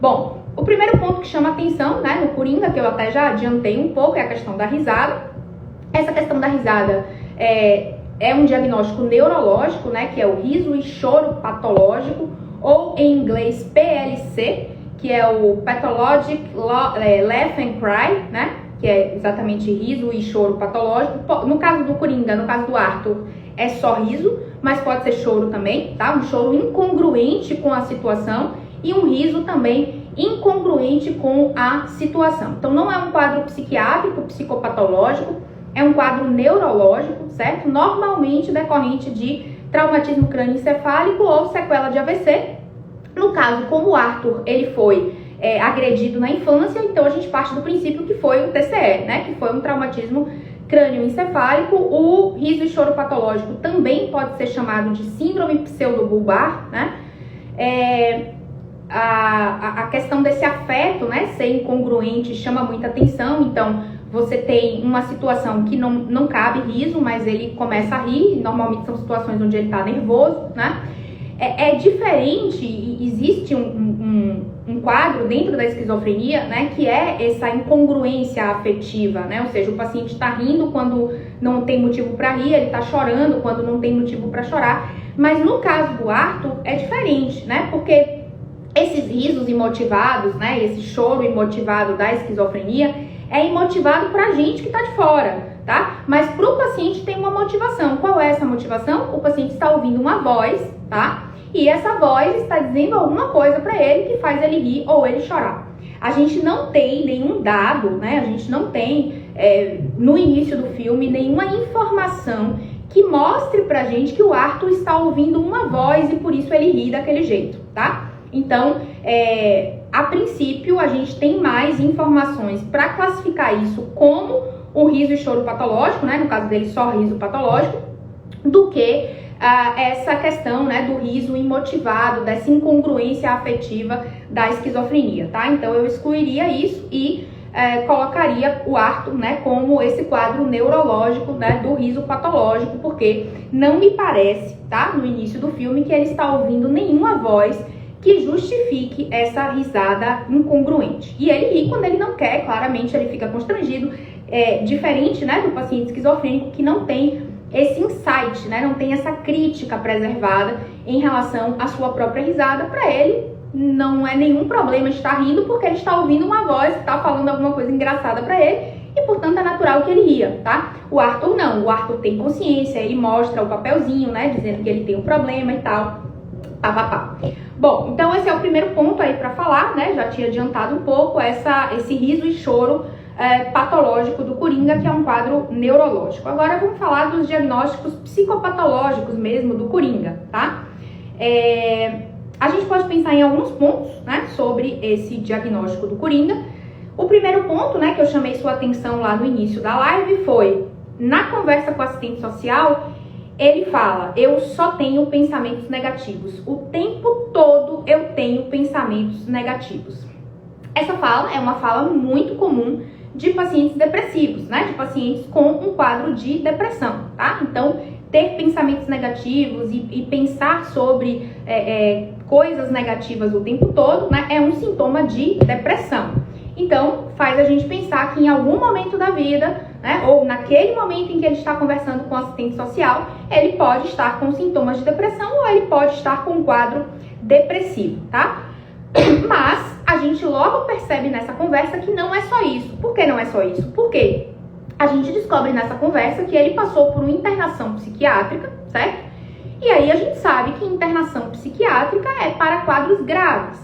Bom, o primeiro ponto que chama atenção, né, no Coringa, que eu até já adiantei um pouco, é a questão da risada. Essa questão da risada é um diagnóstico neurológico, né, que é o riso e choro patológico, ou em inglês PLC, que é o Pathologic Laugh and Cry, né, que é exatamente riso e choro patológico. No caso do Coringa, no caso do Arthur, é só riso, mas pode ser choro também, tá? Um choro incongruente com a situação e um riso também incongruente com a situação. Então, não é um quadro psiquiátrico, psicopatológico, é um quadro neurológico, certo? Normalmente decorrente de traumatismo crânioencefálico ou sequela de AVC. No caso, como o Arthur, ele foi agredido na infância, então a gente parte do princípio que foi um TCE, né? Que foi um traumatismo crânioencefálico. O riso e choro patológico também pode ser chamado de síndrome pseudobulbar, né? A questão desse afeto, né, ser incongruente chama muita atenção. Então, você tem uma situação que não cabe riso, mas ele começa a rir. Normalmente são situações onde ele está nervoso, né? É diferente, e existe um quadro dentro da esquizofrenia, né, que é essa incongruência afetiva, né? Ou seja, o paciente está rindo quando não tem motivo para rir, ele está chorando quando não tem motivo para chorar. Mas no caso do Arthur é diferente, né? Porque esses risos imotivados, né, esse choro imotivado da esquizofrenia é imotivado pra gente que tá de fora, tá? Mas pro paciente tem uma motivação. Qual é essa motivação? O paciente está ouvindo uma voz, tá? E essa voz está dizendo alguma coisa pra ele que faz ele rir ou ele chorar. A gente não tem nenhum dado, né? A gente não tem, no início do filme, nenhuma informação que mostre pra gente que o Arthur está ouvindo uma voz e por isso ele ri daquele jeito, tá? Então, a princípio, a gente tem mais informações para classificar isso como um riso e choro patológico, né? No caso dele, só riso patológico, do que essa questão, né, do riso imotivado, dessa incongruência afetiva da esquizofrenia, tá? Então, eu excluiria isso e colocaria o Arthur, né, como esse quadro neurológico, né, do riso patológico, porque não me parece, tá, no início do filme, que ele está ouvindo nenhuma voz que justifique essa risada incongruente. E ele ri quando ele não quer, claramente ele fica constrangido, diferente, né, do paciente esquizofrênico que não tem esse insight, né, não tem essa crítica preservada em relação à sua própria risada. Para ele não é nenhum problema estar rindo, porque ele está ouvindo uma voz que está falando alguma coisa engraçada para ele e, portanto, é natural que ele ria, tá? O Arthur não, o Arthur tem consciência, ele mostra o papelzinho, né, dizendo que ele tem um problema e tal, pá. Bom, então esse é o primeiro ponto aí para falar, né? Já tinha adiantado um pouco esse riso e choro patológico do Coringa, que é um quadro neurológico. Agora vamos falar dos diagnósticos psicopatológicos mesmo do Coringa, tá? A gente pode pensar em alguns pontos, né, sobre esse diagnóstico do Coringa. O primeiro ponto, né, que eu chamei sua atenção lá no início da live foi, na conversa com o assistente social, ele fala: eu só tenho pensamentos negativos. O tempo todo eu tenho pensamentos negativos. Essa fala é uma fala muito comum de pacientes depressivos, né? De pacientes com um quadro de depressão, tá? Então, ter pensamentos negativos e pensar sobre coisas negativas o tempo todo, né, é um sintoma de depressão. Então, faz a gente pensar que em algum momento da vida, né, ou naquele momento em que ele está conversando com o assistente social, ele pode estar com sintomas de depressão ou ele pode estar com um quadro depressivo, tá? Mas a gente logo percebe nessa conversa que não é só isso. Por que não é só isso? Porque a gente descobre nessa conversa que ele passou por uma internação psiquiátrica, certo? E aí a gente sabe que internação psiquiátrica é para quadros graves.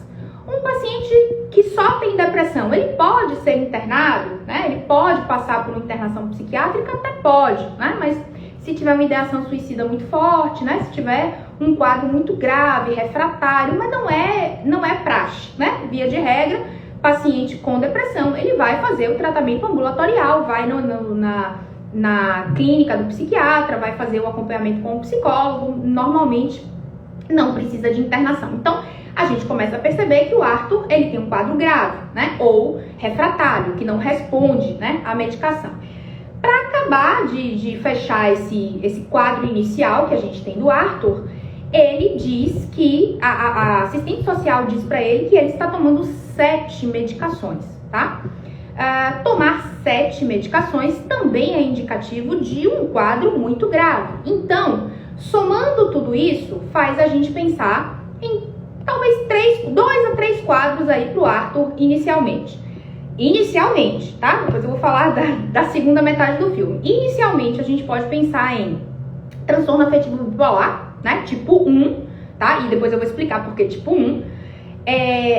Um paciente que só tem depressão, ele pode ser internado, né? Ele pode passar por uma internação psiquiátrica? Até pode, né? Mas se tiver uma ideação suicida muito forte, né? Se tiver um quadro muito grave, refratário, mas não é praxe, né? Via de regra, paciente com depressão, ele vai fazer o tratamento ambulatorial, vai na clínica do psiquiatra, vai fazer o acompanhamento com o psicólogo, normalmente não precisa de internação. Então, a gente começa a perceber que o Arthur, ele tem um quadro grave, né? Ou refratário, que não responde, né, à medicação. Para acabar de fechar esse quadro inicial que a gente tem do Arthur, ele diz que, a assistente social diz para ele que ele está tomando 7 medicações, tá? Tomar 7 medicações também é indicativo de um quadro muito grave. Então, somando tudo isso, faz a gente pensar em talvez 2 a 3 quadros aí pro Arthur inicialmente. Inicialmente, tá? Depois eu vou falar da segunda metade do filme. Inicialmente, a gente pode pensar em transtorno afetivo bipolar, né? Tipo 1, tá? E depois eu vou explicar por que tipo 1.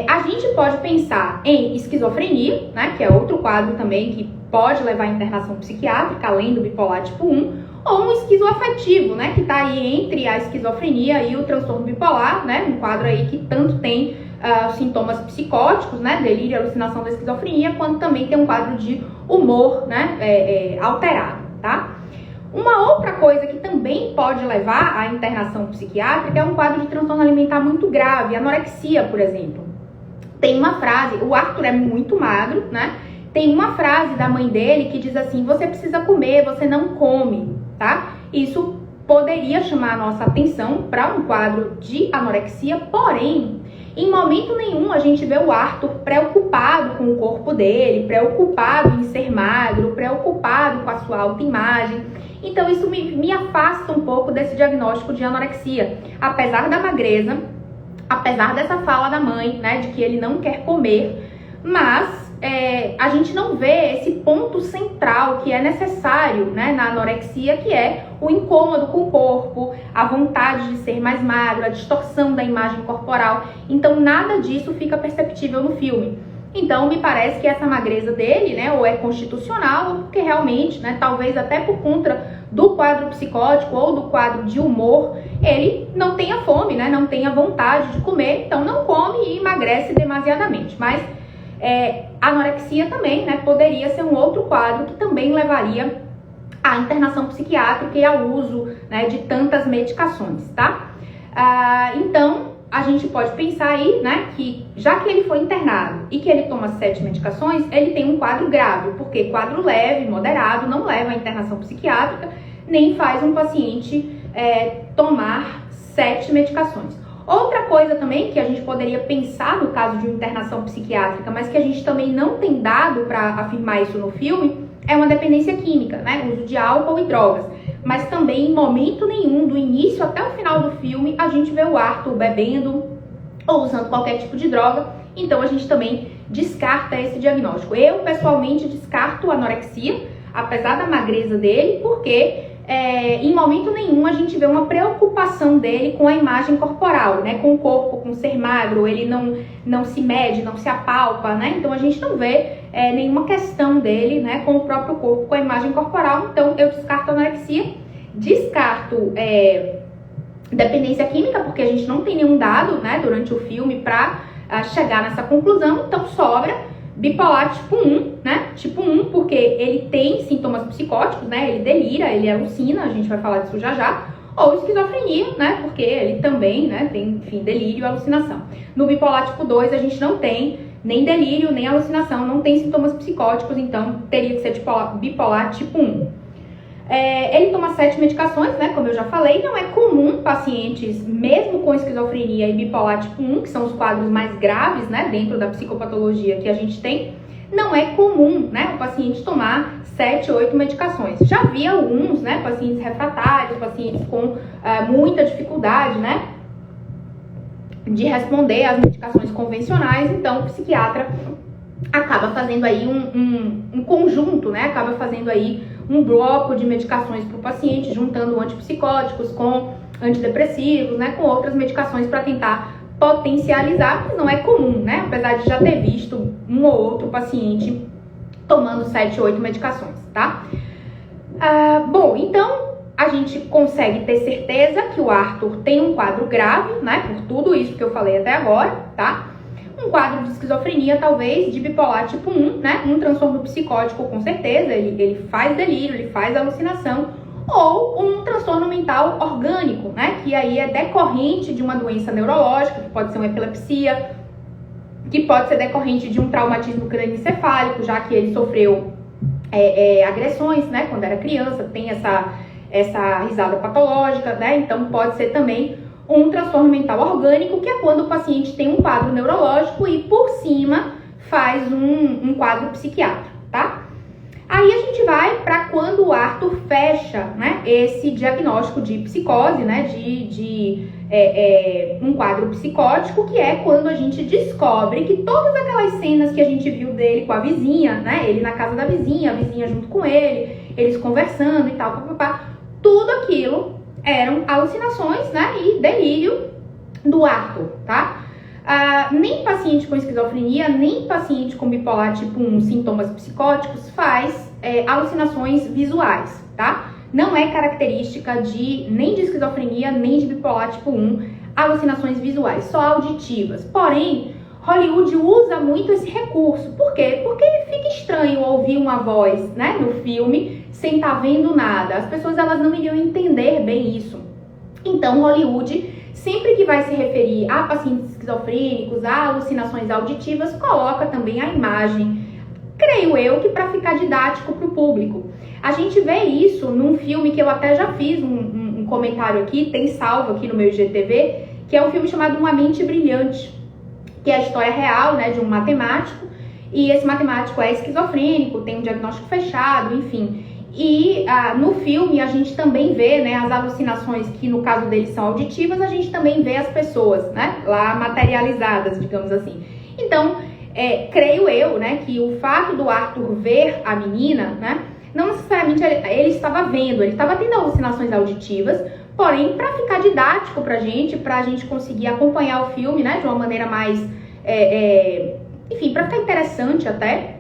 A gente pode pensar em esquizofrenia, né? Que é outro quadro também que pode levar à internação psiquiátrica, além do bipolar tipo 1. Ou um esquizoafetivo, né? Que tá aí entre a esquizofrenia e o transtorno bipolar, né? Um quadro aí que tanto tem sintomas psicóticos, né, delírio e alucinação da esquizofrenia, quanto também tem um quadro de humor, né, alterado, tá? Uma outra coisa que também pode levar à internação psiquiátrica é um quadro de transtorno alimentar muito grave, anorexia, por exemplo. Tem uma frase, o Arthur é muito magro, né? Tem uma frase da mãe dele que diz assim: você precisa comer, você não come, tá? Isso poderia chamar a nossa atenção para um quadro de anorexia, porém, em momento nenhum a gente vê o Arthur preocupado com o corpo dele, preocupado em ser magro, preocupado com a sua autoimagem. Então isso me afasta um pouco desse diagnóstico de anorexia. Apesar da magreza, apesar dessa fala da mãe, né, de que ele não quer comer, mas a gente não vê esse ponto central que é necessário, né, na anorexia, que é o incômodo com o corpo, a vontade de ser mais magro, a distorção da imagem corporal. Então nada disso fica perceptível no filme. Então me parece que essa magreza dele, né, ou é constitucional, ou porque realmente, né, talvez até por conta do quadro psicótico ou do quadro de humor, ele não tenha fome, né, não tenha vontade de comer, então não come e emagrece demasiadamente. Mas a anorexia também, né, poderia ser um outro quadro que também levaria à internação psiquiátrica e ao uso, né, de tantas medicações, tá? Então, a gente pode pensar aí, né, que já que ele foi internado e que ele toma 7 medicações, ele tem um quadro grave, porque quadro leve, moderado, não leva à internação psiquiátrica, nem faz um paciente tomar 7 medicações. Outra coisa também que a gente poderia pensar no caso de internação psiquiátrica, mas que a gente também não tem dado para afirmar isso no filme, é uma dependência química, né, uso de álcool e drogas. Mas também em momento nenhum, do início até o final do filme, a gente vê o Arthur bebendo ou usando qualquer tipo de droga. Então a gente também descarta esse diagnóstico. Eu, pessoalmente, descarto a anorexia, apesar da magreza dele, porque em momento nenhum a gente vê uma preocupação dele com a imagem corporal, né? Com o corpo, com ser magro, ele não se mede, não se apalpa, né? Então a gente não vê nenhuma questão dele, né, com o próprio corpo, com a imagem corporal. Então eu descarto a anorexia, descarto dependência química, porque a gente não tem nenhum dado, né, durante o filme para chegar nessa conclusão. Então sobra bipolar tipo 1, né? Tipo 1, porque ele tem sintomas psicóticos, né? Ele delira, ele alucina, a gente vai falar disso já já. Ou esquizofrenia, né? Porque ele também, né, tem, enfim, delírio e alucinação. No bipolar tipo 2, a gente não tem nem delírio, nem alucinação, não tem sintomas psicóticos, então teria que ser bipolar tipo 1. Ele toma 7 medicações, né, como eu já falei. Não é comum pacientes, mesmo com esquizofrenia e bipolar tipo 1, que são os quadros mais graves, né, dentro da psicopatologia que a gente tem, não é comum, né, o paciente tomar 7, 8 medicações. Já vi alguns, né, pacientes refratários, pacientes com muita dificuldade, né, de responder às medicações convencionais. Então o psiquiatra acaba fazendo aí um conjunto, né, acaba fazendo aí um bloco de medicações para o paciente, juntando antipsicóticos com antidepressivos, né, com outras medicações para tentar potencializar, mas não é comum, né, apesar de já ter visto um ou outro paciente tomando 7, 8 medicações, tá? Bom, então a gente consegue ter certeza que o Arthur tem um quadro grave, né, por tudo isso que eu falei até agora, tá? Um quadro de esquizofrenia, talvez, de bipolar tipo 1, né? Um transtorno psicótico, com certeza, ele faz delírio, ele faz alucinação, ou um transtorno mental orgânico, né? Que aí é decorrente de uma doença neurológica, que pode ser uma epilepsia, que pode ser decorrente de um traumatismo crânioencefálico, já que ele sofreu agressões, né? Quando era criança, tem essa risada patológica, né? Então pode ser também um transtorno mental orgânico, que é quando o paciente tem um quadro neurológico e por cima faz um quadro psiquiátrico, tá? Aí a gente vai para quando o Arthur fecha, né, esse diagnóstico de psicose, né, de um quadro psicótico, que é quando a gente descobre que todas aquelas cenas que a gente viu dele com a vizinha, né, ele na casa da vizinha, a vizinha junto com ele, eles conversando e tal, papapá, tudo aquilo eram alucinações, né, e delírio do Arthur, tá? Nem paciente com esquizofrenia, nem paciente com bipolar tipo 1, sintomas psicóticos, faz alucinações visuais, tá? Não é característica nem de esquizofrenia, nem de bipolar tipo 1, alucinações visuais, só auditivas. Porém, Hollywood usa muito esse recurso. Por quê? Porque fica estranho ouvir uma voz, né, no filme sem estar vendo nada. As pessoas elas não iriam entender bem isso. Então, Hollywood, sempre que vai se referir a pacientes esquizofrênicos, a alucinações auditivas, coloca também a imagem, creio eu, que para ficar didático para o público. A gente vê isso num filme que eu até já fiz um comentário aqui, tem salvo aqui no meu IGTV, que é um filme chamado Uma Mente Brilhante, que é a história real, né, de um matemático, e esse matemático é esquizofrênico, tem um diagnóstico fechado, enfim. E no filme a gente também vê, né, as alucinações que no caso deles são auditivas, a gente também vê as pessoas, né, lá materializadas, digamos assim. Então, creio eu, né, que o fato do Arthur ver a menina, né, não necessariamente ele estava vendo, ele estava tendo alucinações auditivas, porém, para ficar didático pra gente conseguir acompanhar o filme, né, de uma maneira mais, enfim, para ficar interessante até,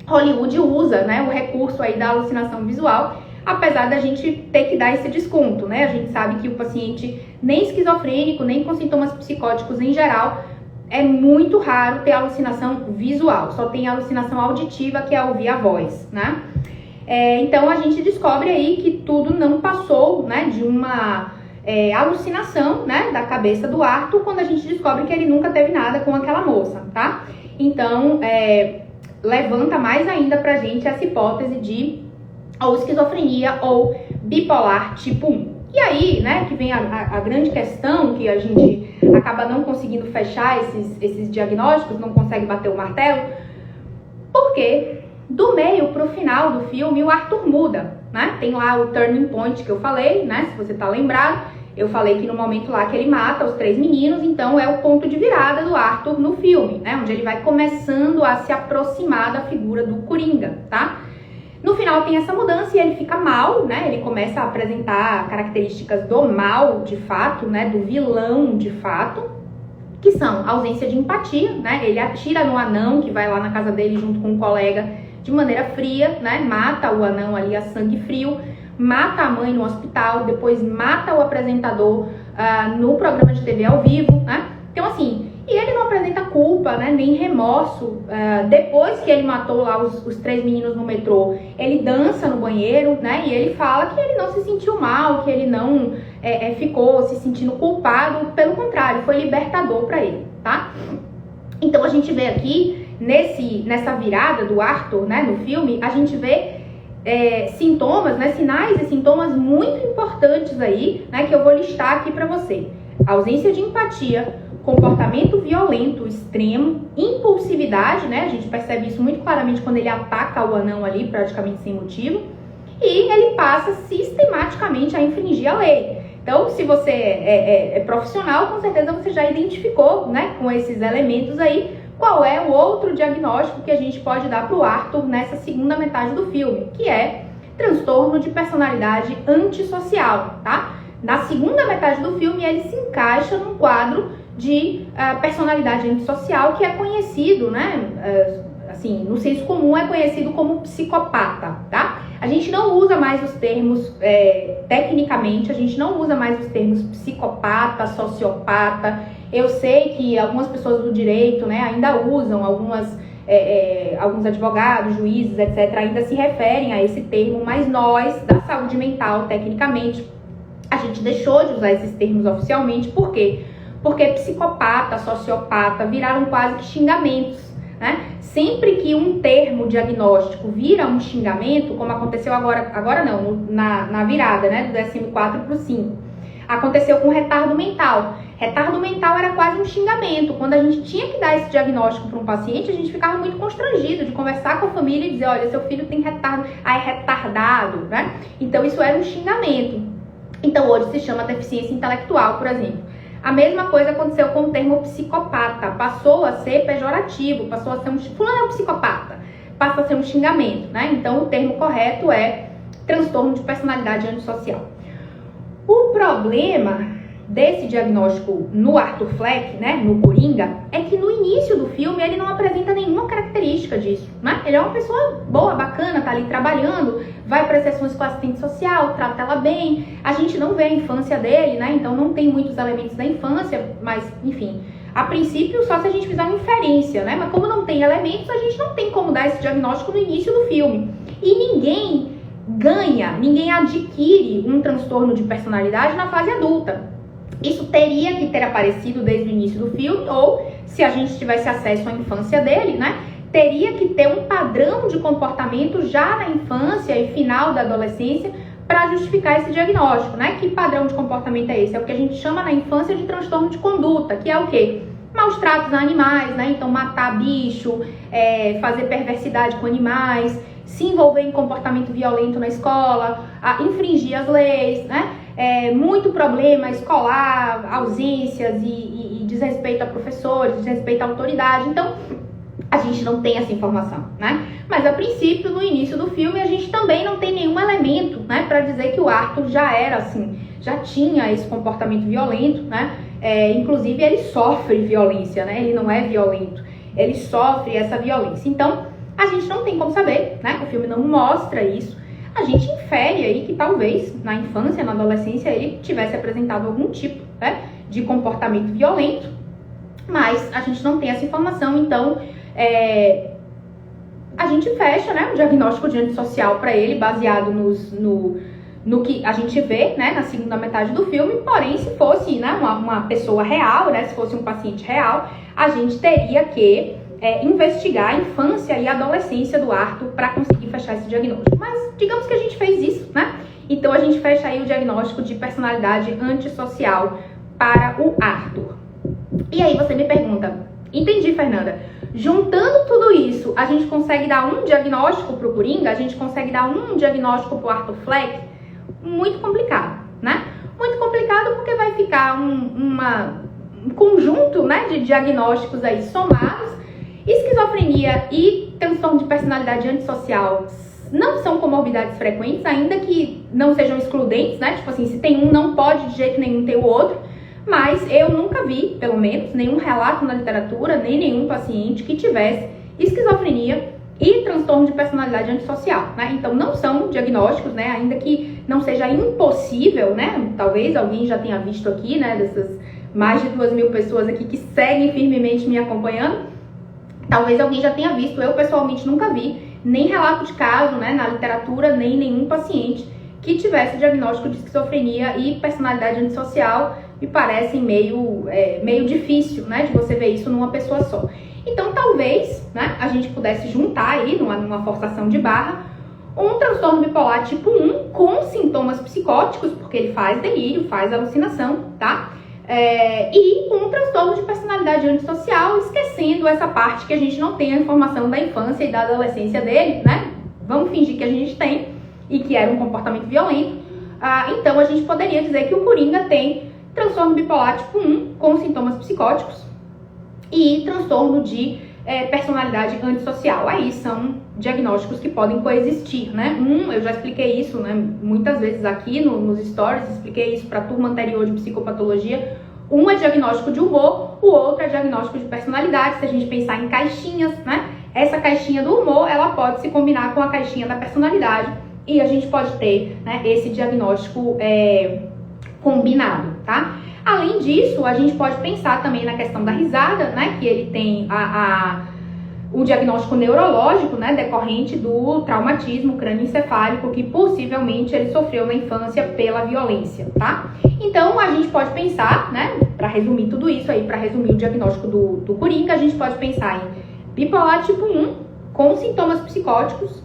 Hollywood usa, né, o recurso aí da alucinação visual, apesar da gente ter que dar esse desconto, né? A gente sabe que o paciente nem esquizofrênico, nem com sintomas psicóticos em geral, é muito raro ter alucinação visual, só tem alucinação auditiva, que é ouvir a voz, né? Então a gente descobre aí que tudo não passou, né, de uma alucinação, né, da cabeça do Arthur, quando a gente descobre que ele nunca teve nada com aquela moça, tá? Então, levanta mais ainda pra gente essa hipótese de ou esquizofrenia ou bipolar tipo 1. E aí, né, que vem a grande questão, que a gente acaba não conseguindo fechar esses diagnósticos, não consegue bater o martelo, porque do meio pro final do filme o Arthur muda, né? Tem lá o turning point que eu falei, né, se você tá lembrado. Eu falei que no momento lá que ele mata os 3 meninos, então é o ponto de virada do Arthur no filme, né? Onde ele vai começando a se aproximar da figura do Coringa, tá? No final tem essa mudança e ele fica mal, né? Ele começa a apresentar características do mal, de fato, né? Do vilão, de fato, que são ausência de empatia, né? Ele atira no anão que vai lá na casa dele junto com um colega de maneira fria, né? Mata o anão ali a sangue frio. Mata a mãe no hospital, depois mata o apresentador no programa de TV ao vivo, né? Então, assim, e ele não apresenta culpa, né, nem remorso. Depois que ele matou lá os 3 meninos no metrô, ele dança no banheiro, né? E ele fala que ele não se sentiu mal, que ele não ficou se sentindo culpado. Pelo contrário, foi libertador para ele, tá? Então, a gente vê aqui, nessa virada do Arthur, né, no filme, a gente vê sintomas, né, sinais e sintomas muito importantes aí, né, que eu vou listar aqui para você. Ausência de empatia, comportamento violento extremo, impulsividade, né, a gente percebe isso muito claramente quando ele ataca o anão ali, praticamente sem motivo, e ele passa sistematicamente a infringir a lei. Então, se você é profissional, com certeza você já identificou, né, com esses elementos aí, qual é o outro diagnóstico que a gente pode dar para o Arthur nessa segunda metade do filme, que é transtorno de personalidade antissocial, tá? Na segunda metade do filme, ele se encaixa num quadro de personalidade antissocial que é conhecido, né? Assim, no senso comum é conhecido como psicopata, tá? A gente não usa mais os termos, tecnicamente, a gente não usa mais os termos psicopata, sociopata. Eu sei que algumas pessoas do direito, né, ainda usam, alguns advogados, juízes, etc., ainda se referem a esse termo, mas nós, da saúde mental, tecnicamente, a gente deixou de usar esses termos oficialmente. Por quê? Porque psicopata, sociopata viraram quase que xingamentos, né? Sempre que um termo diagnóstico vira um xingamento, como aconteceu agora não, na virada, né, do 14º para o 5, aconteceu com retardo mental. Retardo mental era quase um xingamento. Quando a gente tinha que dar esse diagnóstico para um paciente, a gente ficava muito constrangido de conversar com a família e dizer, olha, seu filho tem retardo, é retardado, né? Então isso era um xingamento. Então hoje se chama deficiência intelectual, por exemplo. A mesma coisa aconteceu com o termo psicopata. Passou a ser pejorativo, passou a ser fulano é um psicopata. Passa a ser um xingamento, né? Então o termo correto é transtorno de personalidade antissocial. O problema desse diagnóstico no Arthur Fleck, né, no Coringa, é que no início do filme ele não apresenta nenhuma característica disso, né? Ele é uma pessoa boa, bacana, tá ali trabalhando, vai para sessões com assistente social, trata ela bem. A gente não vê a infância dele, né? Então não tem muitos elementos da infância, mas enfim, a princípio só se a gente fizer uma inferência, né? Mas como não tem elementos, a gente não tem como dar esse diagnóstico no início do filme. E ninguém ganha, ninguém adquire um transtorno de personalidade na fase adulta. Isso teria que ter aparecido desde o início do filme, ou se a gente tivesse acesso à infância dele, né? Teria que ter um padrão de comportamento já na infância e final da adolescência para justificar esse diagnóstico, né? Que padrão de comportamento é esse? É o que a gente chama na infância de transtorno de conduta, que é o quê? Maus tratos a animais, né? Então matar bicho, fazer perversidade com animais, se envolver em comportamento violento na escola, infringir as leis, né? Muito problema escolar, ausências e desrespeito a professores, desrespeito à autoridade. Então, a gente não tem essa informação, né? Mas, a princípio, no início do filme, a gente também não tem nenhum elemento, né, para dizer que o Arthur já era assim, já tinha esse comportamento violento, né? Inclusive, ele sofre violência, né? Ele não é violento, ele sofre essa violência. Então, a gente não tem como saber, né? O filme não mostra isso. A gente infere aí que talvez na infância, na adolescência, ele tivesse apresentado algum tipo, né, de comportamento violento, mas a gente não tem essa informação. Então, a gente fecha, né, um diagnóstico de antissocial para ele, baseado no que a gente vê, né, na segunda metade do filme. Porém, se fosse, né, uma pessoa real, né, se fosse um paciente real, a gente teria que investigar a infância e a adolescência do Arthur para conseguir fechar esse diagnóstico. Mas digamos que a gente fez isso, né? Então a gente fecha aí o diagnóstico de personalidade antissocial para o Arthur. E aí você me pergunta, entendi, Fernanda, juntando tudo isso, a gente consegue dar um diagnóstico para o Coringa? A gente consegue dar um diagnóstico para o Arthur Fleck? Muito complicado, né? Muito complicado porque vai ficar um conjunto, né, de diagnósticos aí somados. Esquizofrenia e transtorno de personalidade antissocial não são comorbidades frequentes, ainda que não sejam excludentes, né? Tipo assim, se tem um, não pode de jeito nenhum ter o outro. Mas eu nunca vi, pelo menos, nenhum relato na literatura, nem nenhum paciente que tivesse esquizofrenia e transtorno de personalidade antissocial, né? Então, não são diagnósticos, né? Ainda que não seja impossível, né? Talvez alguém já tenha visto aqui, né? Dessas mais de 2.000 pessoas aqui que seguem firmemente me acompanhando. Talvez alguém já tenha visto, eu pessoalmente nunca vi nem relato de caso, né, na literatura, nem nenhum paciente que tivesse diagnóstico de esquizofrenia e personalidade antissocial. Me parece meio difícil, né, de você ver isso numa pessoa só. Então, talvez, né, a gente pudesse juntar aí, numa forçação de barra, um transtorno bipolar tipo 1 com sintomas psicóticos, porque ele faz delírio, faz alucinação, tá? E um transtorno de personalidade antissocial, esquecendo essa parte que a gente não tem a informação da infância e da adolescência dele, né? Vamos fingir que a gente tem e que era um comportamento violento. Então a gente poderia dizer que o Coringa tem transtorno bipolar tipo 1 com sintomas psicóticos e transtorno de personalidade antissocial. Aí são diagnósticos que podem coexistir, né? Eu já expliquei isso, né, muitas vezes aqui nos stories, expliquei isso para a turma anterior de psicopatologia. Um é diagnóstico de humor, o outro é diagnóstico de personalidade. Se a gente pensar em caixinhas, né, essa caixinha do humor, ela pode se combinar com a caixinha da personalidade e a gente pode ter, né, esse diagnóstico combinado, tá? Além disso, a gente pode pensar também na questão da risada, né, que ele tem o diagnóstico neurológico, né, decorrente do traumatismo crânioencefálico que possivelmente ele sofreu na infância pela violência, tá? Então, a gente pode pensar, né, para resumir tudo isso aí, para resumir o diagnóstico do Coringa, a gente pode pensar em bipolar tipo 1, com sintomas psicóticos,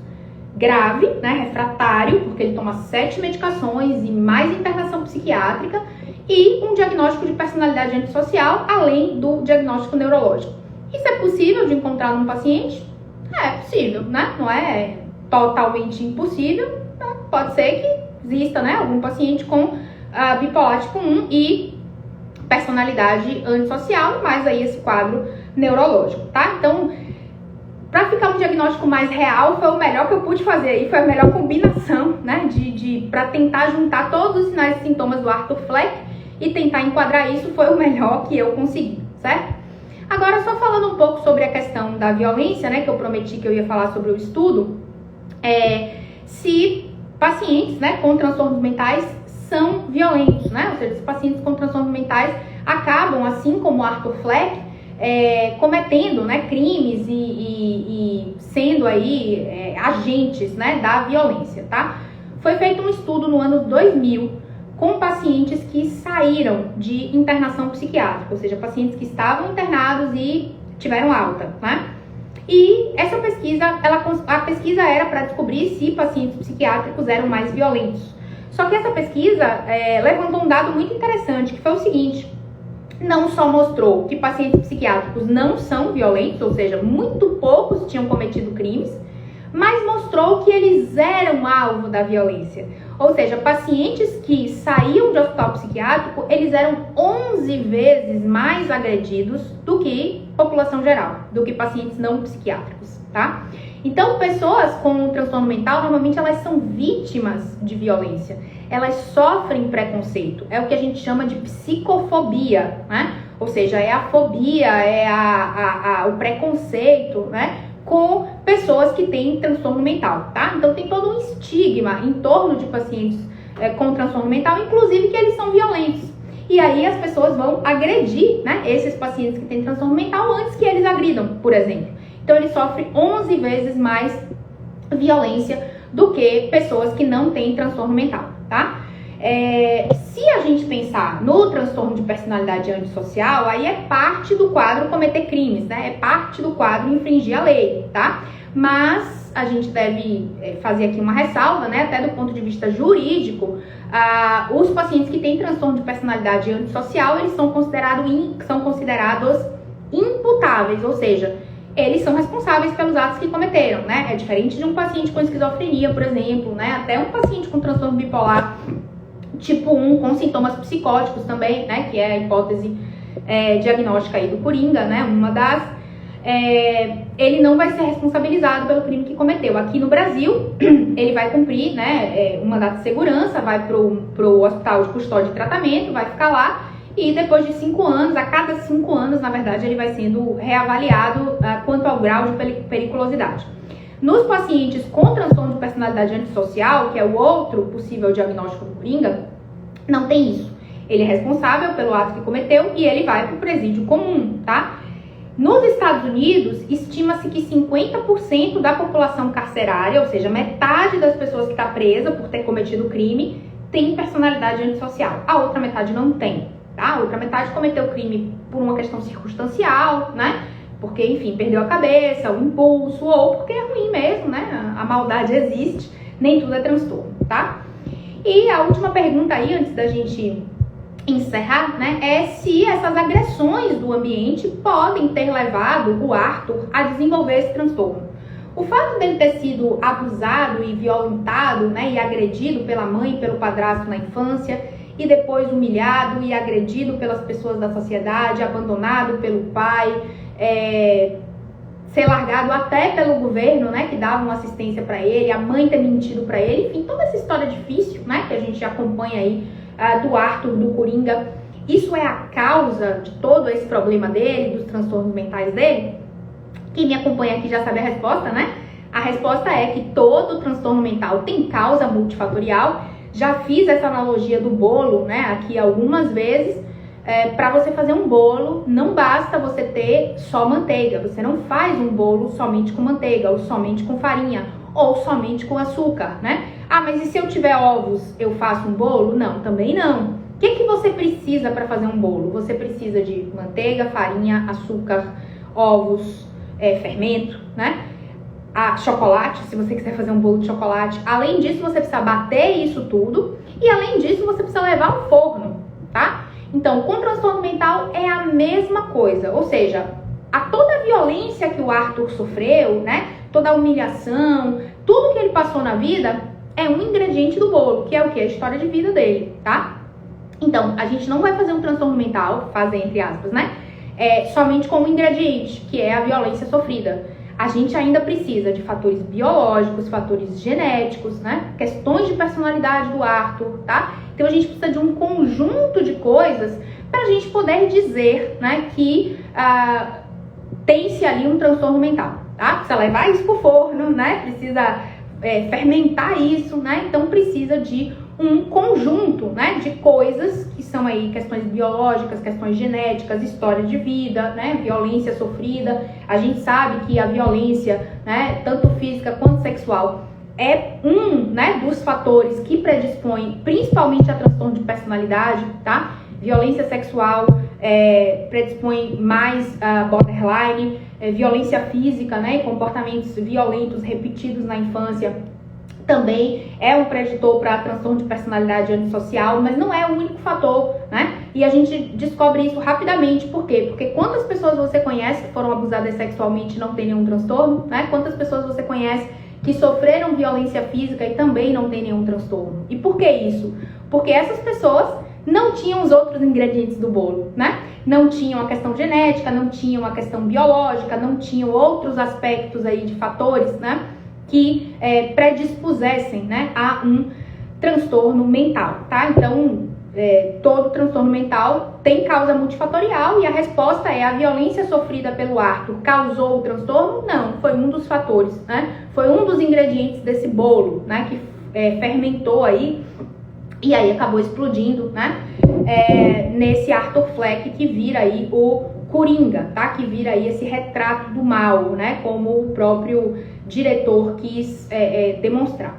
grave, né, refratário, porque ele toma 7 medicações e mais internação psiquiátrica, e um diagnóstico de personalidade antissocial, além do diagnóstico neurológico. Isso é possível de encontrar num paciente? É possível, né? Não é totalmente impossível. Pode ser que exista, né, algum paciente com bipolar tipo 1 e personalidade antissocial, mas aí esse quadro neurológico, tá? Então, para ficar um diagnóstico mais real, foi o melhor que eu pude fazer aí, foi a melhor combinação, né, para tentar juntar todos os sinais e sintomas do Arthur Fleck e tentar enquadrar isso foi o melhor que eu consegui, certo? Agora, só falando um pouco sobre a questão da violência, né, que eu prometi que eu ia falar sobre o estudo, se pacientes, né, com transtornos mentais são violentos, né, ou seja, se pacientes com transtornos mentais acabam, assim como Arthur Fleck, cometendo, né, crimes e sendo aí agentes, né, da violência, tá? Foi feito um estudo no ano 2000 com pacientes que saíram de internação psiquiátrica, ou seja, pacientes que estavam internados e tiveram alta, né? E essa pesquisa, a pesquisa era para descobrir se pacientes psiquiátricos eram mais violentos. Só que essa pesquisa levantou um dado muito interessante, que foi o seguinte: não só mostrou que pacientes psiquiátricos não são violentos, ou seja, muito poucos tinham cometido crimes, mas mostrou que eles eram alvo da violência. Ou seja, pacientes que saíam de hospital psiquiátrico, eles eram 11 vezes mais agredidos do que população geral, do que pacientes não psiquiátricos, tá? Então, pessoas com transtorno mental, normalmente elas são vítimas de violência. Elas sofrem preconceito. É o que a gente chama de psicofobia, né? Ou seja, é a fobia, o preconceito, né? Com pessoas que têm transtorno mental, tá? Então tem todo um estigma em torno de pacientes com transtorno mental, inclusive que eles são violentos. E aí as pessoas vão agredir, né, esses pacientes que têm transtorno mental antes que eles agridam, por exemplo. Então eles sofrem 11 vezes mais violência do que pessoas que não têm transtorno mental, tá? Se a gente pensar no transtorno de personalidade antissocial, aí é parte do quadro cometer crimes, né? É parte do quadro infringir a lei, tá? Mas a gente deve fazer aqui uma ressalva, né? Até do ponto de vista jurídico, os pacientes que têm transtorno de personalidade antissocial, eles são considerados imputáveis, ou seja, eles são responsáveis pelos atos que cometeram, né? É diferente de um paciente com esquizofrenia, por exemplo, né? Até um paciente com transtorno bipolar tipo 1, com sintomas psicóticos também, né, que é a hipótese diagnóstica aí do Coringa, né, uma das, ele não vai ser responsabilizado pelo crime que cometeu. Aqui no Brasil, ele vai cumprir, né, um mandato de segurança, vai pro hospital de custódia e tratamento, vai ficar lá, e depois de 5 anos, a cada 5 anos, na verdade, ele vai sendo reavaliado quanto ao grau de periculosidade. Nos pacientes com transtorno de personalidade antissocial, que é o outro possível diagnóstico do Coringa, não tem isso. Ele é responsável pelo ato que cometeu e ele vai para o presídio comum, tá? Nos Estados Unidos, estima-se que 50% da população carcerária, ou seja, metade das pessoas que está presa por ter cometido o crime, tem personalidade antissocial. A outra metade não tem, tá? A outra metade cometeu o crime por uma questão circunstancial, né? Porque, enfim, perdeu a cabeça, o impulso, ou porque é ruim mesmo, né? A maldade existe, nem tudo é transtorno, tá? E a última pergunta aí, antes da gente encerrar, né, é se essas agressões do ambiente podem ter levado o Arthur a desenvolver esse transtorno. O fato dele ter sido abusado e violentado, né, e agredido pela mãe e pelo padrasto na infância, e depois humilhado e agredido pelas pessoas da sociedade, abandonado pelo pai, ser largado até pelo governo, né, que dava uma assistência para ele, a mãe ter mentido para ele, enfim, toda essa história difícil, né, que a gente acompanha aí do Arthur, do Coringa, isso é a causa de todo esse problema dele, dos transtornos mentais dele? Quem me acompanha aqui já sabe a resposta, né? A resposta é que todo transtorno mental tem causa multifatorial. Já fiz essa analogia do bolo, né, aqui algumas vezes. Para você fazer um bolo, não basta você ter só manteiga. Você não faz um bolo somente com manteiga, ou somente com farinha, ou somente com açúcar, né? Ah, mas e se eu tiver ovos, eu faço um bolo? Não, também não. O que você precisa para fazer um bolo? Você precisa de manteiga, farinha, açúcar, ovos, fermento, né? Chocolate, se você quiser fazer um bolo de chocolate. Além disso, você precisa bater isso tudo. E além disso, você precisa levar ao forno, tá? Então, com transtorno mental é a mesma coisa. Ou seja, toda a violência que o Arthur sofreu, né? Toda a humilhação, tudo que ele passou na vida é um ingrediente do bolo, que é o quê? A história de vida dele, tá? Então, a gente não vai fazer um transtorno mental, fazer entre aspas, né? Somente com um ingrediente, que é a violência sofrida. A gente ainda precisa de fatores biológicos, fatores genéticos, né? Questões de personalidade do Arthur, tá? Então a gente precisa de um conjunto de coisas para a gente poder dizer, né, que tem-se ali um transtorno mental, tá? Precisa levar isso pro forno, né? Precisa fermentar isso, né? Então precisa de um conjunto, né, de coisas que são aí questões biológicas, questões genéticas, história de vida, né, violência sofrida. A gente sabe que a violência, né, tanto física quanto sexual, é né, dos fatores que predispõe principalmente a transtorno de personalidade, tá? Violência sexual predispõe mais borderline, violência física, né, comportamentos violentos repetidos na infância também é um preditor para transtorno de personalidade antissocial, mas não é o único fator, né? E a gente descobre isso rapidamente. Por quê? Porque quantas pessoas você conhece que foram abusadas sexualmente e não tem nenhum transtorno, né? Quantas pessoas você conhece que sofreram violência física e também não tem nenhum transtorno? E por que isso? Porque essas pessoas não tinham os outros ingredientes do bolo, né? Não tinham a questão genética, não tinham a questão biológica, não tinham outros aspectos aí de fatores, né, que predispusessem, né, a um transtorno mental, tá? Então, todo transtorno mental tem causa multifatorial e a resposta é: a violência sofrida pelo Arthur causou o transtorno? Não, foi um dos fatores, né? Foi um dos ingredientes desse bolo, né, que fermentou aí e aí acabou explodindo, né, nesse Arthur Fleck, que vira aí o Coringa, tá? Que vira aí esse retrato do mal, né? Como o próprio diretor quis demonstrar.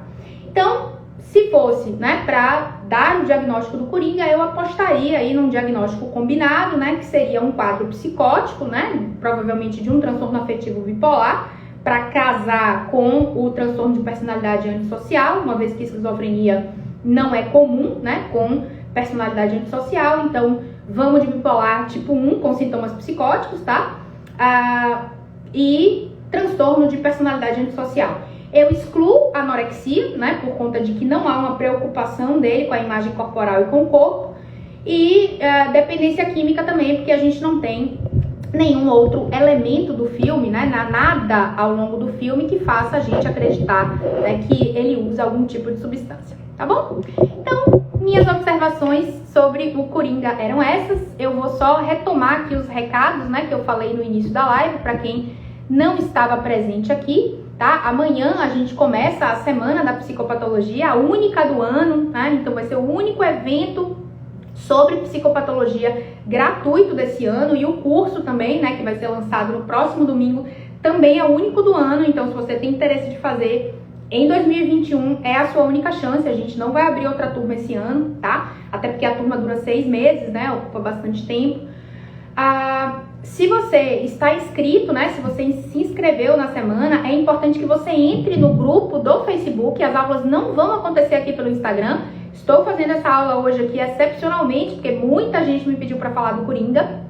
Então, se fosse, né, para dar o diagnóstico do Coringa, eu apostaria aí num diagnóstico combinado, né? Que seria um quadro psicótico, né? Provavelmente de um transtorno afetivo bipolar, para casar com o transtorno de personalidade antissocial, uma vez que a esquizofrenia não é comum, né? Com personalidade antissocial, então vamos de bipolar tipo 1 com sintomas psicóticos, tá? E transtorno de personalidade antissocial. Eu excluo a anorexia, né? Por conta de que não há uma preocupação dele com a imagem corporal e com o corpo. E dependência química também, porque a gente não tem nenhum outro elemento do filme, né? Nada ao longo do filme que faça a gente acreditar, né, que ele usa algum tipo de substância, tá bom? Então, minhas observações sobre o Coringa eram essas. Eu vou só retomar aqui os recados, né, que eu falei no início da live, para quem não estava presente aqui, tá? Amanhã a gente começa a Semana da Psicopatologia, a única do ano, né? Então vai ser o único evento sobre psicopatologia gratuito desse ano, e o curso também, né, que vai ser lançado no próximo domingo, também é o único do ano. Então, se você tem interesse de fazer em 2021, é a sua única chance. A gente não vai abrir outra turma esse ano, tá? Até porque a turma dura 6 meses, né? Ocupa bastante tempo. Se você está inscrito, né? Se você se inscreveu na semana, é importante que você entre no grupo do Facebook. As aulas não vão acontecer aqui pelo Instagram. Estou fazendo essa aula hoje aqui excepcionalmente, porque muita gente me pediu para falar do Coringa,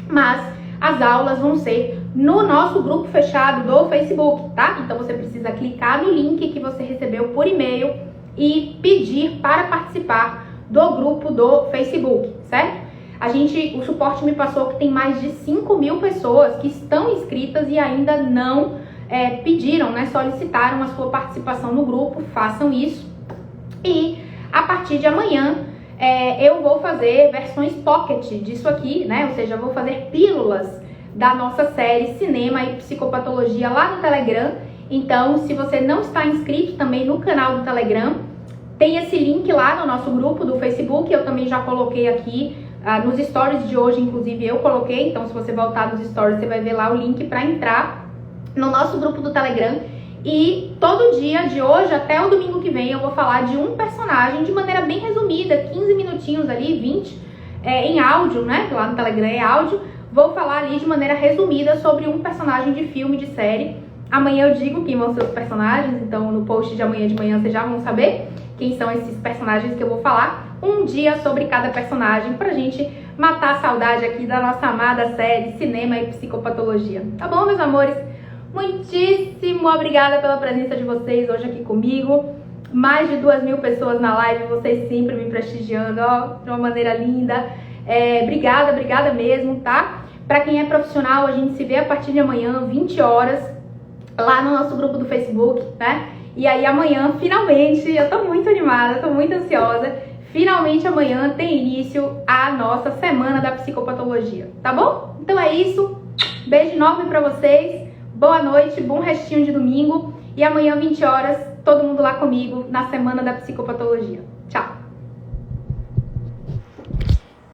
mas as aulas vão ser no nosso grupo fechado do Facebook, tá? Então você precisa clicar no link que você recebeu por e-mail e pedir para participar do grupo do Facebook, certo? O suporte me passou que tem mais de 5.000 pessoas que estão inscritas e ainda não pediram, né? Solicitaram a sua participação no grupo. Façam isso. E a partir de amanhã eu vou fazer versões pocket disso aqui, né? Ou seja, eu vou fazer pílulas da nossa série Cinema e Psicopatologia lá no Telegram. Então, se você não está inscrito também no canal do Telegram, tem esse link lá no nosso grupo do Facebook. Eu também já coloquei aqui nos stories de hoje, inclusive eu coloquei. Então, se você voltar nos stories, você vai ver lá o link para entrar no nosso grupo do Telegram. E todo dia, de hoje até o domingo que vem, eu vou falar de um personagem de maneira bem resumida, 15 minutinhos ali, 20, em áudio, né? Lá no Telegram é áudio. Vou falar ali de maneira resumida sobre um personagem de filme, de série. Amanhã eu digo quem vão ser os personagens, então no post de amanhã vocês já vão saber quem são esses personagens que eu vou falar. Um dia sobre cada personagem, pra gente matar a saudade aqui da nossa amada série Cinema e Psicopatologia. Tá bom, meus amores? Muitíssimo obrigada pela presença de vocês hoje aqui comigo. Mais de 2.000 pessoas na live, vocês sempre me prestigiando, ó, de uma maneira linda. Obrigada mesmo, tá? Pra quem é profissional, a gente se vê a partir de amanhã, 20 horas, lá no nosso grupo do Facebook, né? E aí amanhã, finalmente, eu tô muito animada, tô muito ansiosa, finalmente amanhã tem início a nossa Semana da Psicopatologia, tá bom? Então é isso, beijo enorme pra vocês, boa noite, bom restinho de domingo e amanhã 20 horas, todo mundo lá comigo na Semana da Psicopatologia. Tchau!